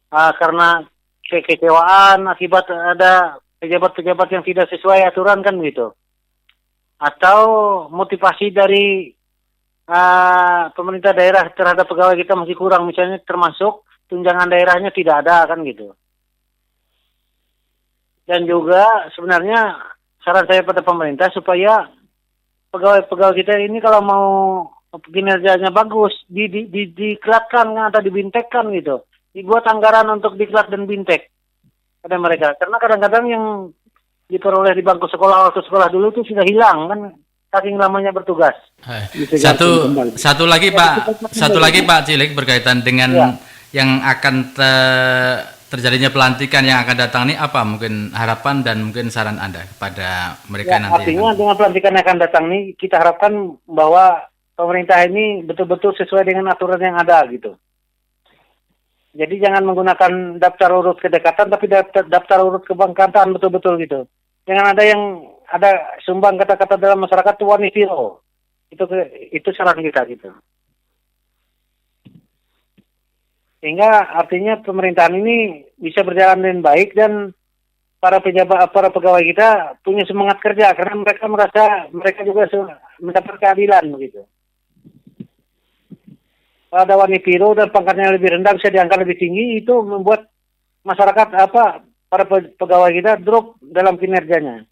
karena kekecewaan akibat ada pejabat-pejabat yang tidak sesuai aturan kan gitu, atau motivasi dari pemerintah daerah terhadap pegawai kita masih kurang, misalnya termasuk tunjangan daerahnya tidak ada kan gitu. Dan juga sebenarnya saran saya pada pemerintah supaya pegawai-pegawai kita ini kalau mau kinerjanya bagus diklatkan atau dibintekkan gitu. Dibuat anggaran untuk diklat dan bintek pada mereka. Karena kadang-kadang yang diperoleh di bangku sekolah waktu sekolah dulu itu sudah hilang kan, saking lamanya bertugas. Satu lagi Pak Cilik berkaitan dengan yang akan terjadinya pelantikan yang akan datang ini, apa mungkin harapan dan mungkin saran Anda kepada mereka nanti? Artinya dengan pelantikan yang akan datang ini kita harapkan bahwa pemerintah ini betul-betul sesuai dengan aturan yang ada gitu. Jadi jangan menggunakan daftar urut kedekatan, tapi daftar urut kebangkatan betul-betul gitu. Jangan ada yang ada sumbang kata-kata dalam masyarakat itu wanitiro. Itu saran kita gitu. Sehingga artinya pemerintahan ini bisa berjalan dengan baik dan para pegawai kita punya semangat kerja karena mereka merasa mereka juga mendapat keadilan begitu. Kalau ada wanitiro dan pangkatnya lebih rendah bisa diangkat lebih tinggi, itu membuat masyarakat para pegawai kita drop dalam kinerjanya.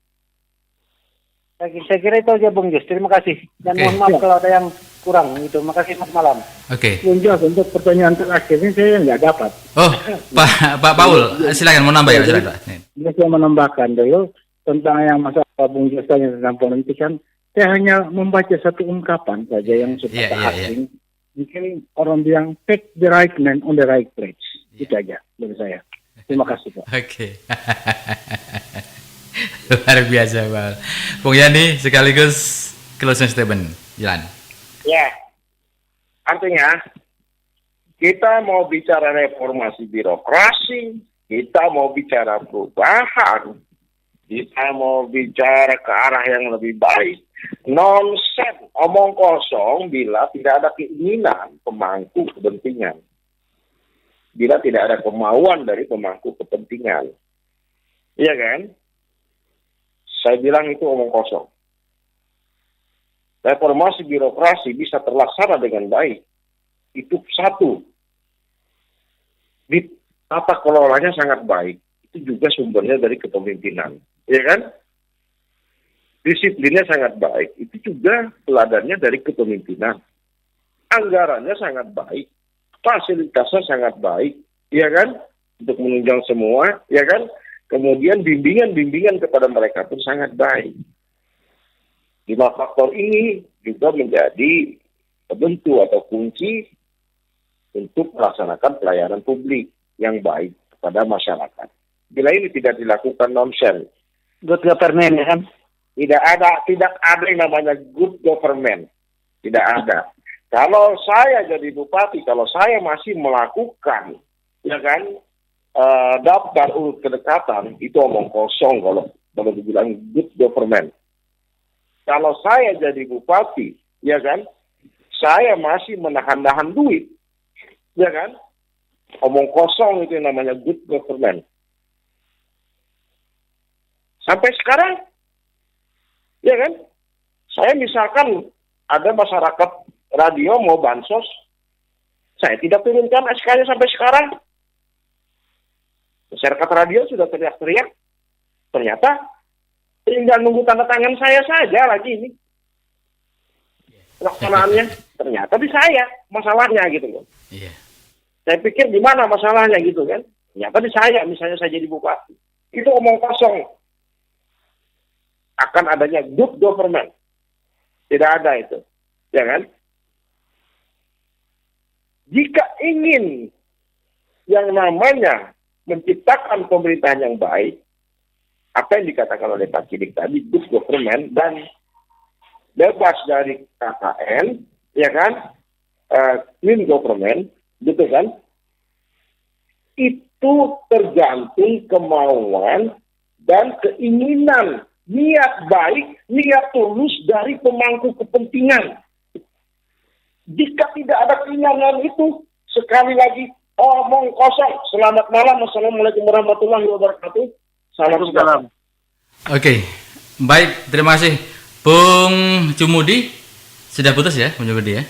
Saya kira itu aja Bung Jos. Terima kasih. Dan mohon maaf kalau ada yang kurang gitu. Makasih, selamat malam. Oke. Bung Jos, untuk pertanyaan terakhir ini saya nggak dapat. Oh, Pak Paul, silakan mau nambah ya, silakan. Saya menambahkan dulu tentang yang masalah Bung Jos tanya tentang pendidikan. Saya hanya membaca satu ungkapan saja yang sudah asing. Mungkin orang bilang take the right man on the right place. Itu aja dari saya. Terima kasih Pak. Oke. Luar biasa Pak. Bung Yani sekaligus closing statement. Jalan. Ya, artinya kita mau bicara reformasi birokrasi, kita mau bicara perubahan, kita mau bicara ke arah yang lebih baik. Nonsen, omong kosong bila tidak ada keinginan pemangku kepentingan. Bila tidak ada kemauan dari pemangku kepentingan. Iya kan? Saya bilang itu omong kosong. Reformasi birokrasi bisa terlaksana dengan baik. Itu satu. Di tata kelolanya sangat baik. Itu juga sumbernya dari kepemimpinan. Iya kan? disiplinnya sangat baik. Itu juga teladannya dari kepemimpinan. Anggarannya sangat baik, fasilitasnya sangat baik, ya kan? Untuk menunjang semua, ya kan? Kemudian bimbingan kepada mereka pun sangat baik. 5 faktor ini juga menjadi penentu atau kunci untuk melaksanakan pelayanan publik yang baik kepada masyarakat. Bila ini tidak dilakukan nonsense, Good government ya kan? tidak ada yang namanya good government. Tidak ada. Kalau saya jadi bupati, kalau saya masih melakukan, ya kan, daftar urut kedekatan, itu omong kosong kalau dibilang good government. Kalau saya jadi bupati, ya kan, saya masih menahan-nahan duit, ya kan, omong kosong itu yang namanya good government. Sampai sekarang, ya kan, saya misalkan ada masyarakat radio mau bansos, saya tidak turunkan SK-nya sampai sekarang. Masyarakat radio sudah teriak-teriak, ternyata tinggal nunggu tanda tangan saya saja lagi ini. Pelaksanaannya ternyata di saya masalahnya gitu loh. Iya. Saya pikir di mana masalahnya gitu kan. Ternyata di saya, misalnya saya jadi bupati. Itu omong kosong. Akan adanya good government. Tidak ada itu. Ya kan? Jika ingin yang namanya menciptakan pemerintahan yang baik, apa yang dikatakan oleh Pak Cilik tadi, good government dan bebas dari KKN, ya kan, clean government, gitu kan, itu tergantung kemauan dan keinginan, niat baik, niat tulus dari pemangku kepentingan. Jika tidak ada keinginan itu, sekali lagi, omong kosong. Selamat malam. Assalamualaikum warahmatullahi wabarakatuh. Salam. Oke, baik, terima kasih Bung Jumudi. Sudah putus ya Bung Jumudi ya.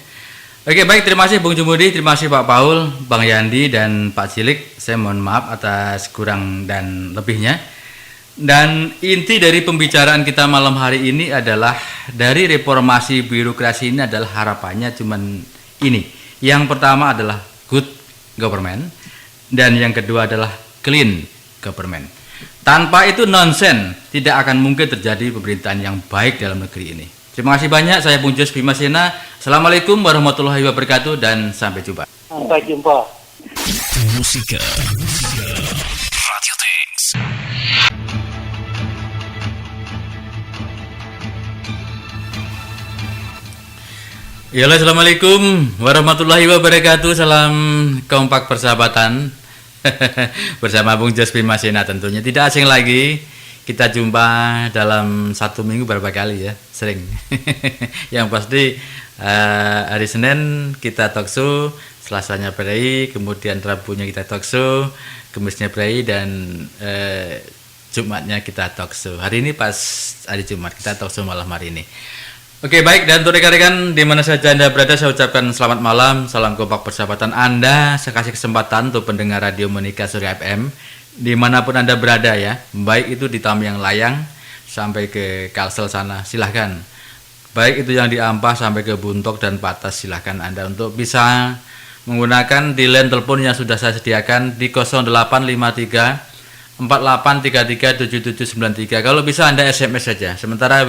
Oke, baik, terima kasih Bung Jumudi, terima kasih Pak Paul, Bang Yandi dan Pak Cilik. Saya mohon maaf atas kurang dan lebihnya. Dan inti dari pembicaraan kita malam hari ini adalah dari reformasi birokrasi ini adalah harapannya cuman ini. Yang pertama adalah good government dan yang kedua adalah clean government. Tanpa itu nonsen, tidak akan mungkin terjadi pemerintahan yang baik dalam negeri ini. Terima kasih banyak, saya Bung Jos Bimasena. Assalamualaikum warahmatullahi wabarakatuh dan sampai jumpa. Sampai jumpa. Musika Radio Things. Ya, assalamualaikum warahmatullahi wabarakatuh. Salam kompak persahabatan bersama Bung Jos Bimasena tentunya. Tidak asing lagi, kita jumpa dalam 1 minggu berapa kali ya, sering. Yang pasti hari Senin kita talkshow, Selasanya Prei, kemudian Rabunya kita talkshow, Kamisnya Prei, dan Jumatnya kita talkshow. Hari ini pas hari Jumat kita talkshow malam hari ini. Oke, baik, dan untuk rekan-rekan di mana saja Anda berada, saya ucapkan selamat malam, salam kompak persahabatan Anda. Saya kasih kesempatan untuk pendengar Radio Monika Surya FM dimanapun Anda berada ya, baik itu di Tamiang Layang sampai ke Kalsel sana, silahkan. Baik itu yang di Ampah sampai ke Buntok dan Patas, silahkan Anda untuk bisa menggunakan di line telepon yang sudah saya sediakan di 0853 4833 7793. Kalau bisa Anda SMS saja, sementara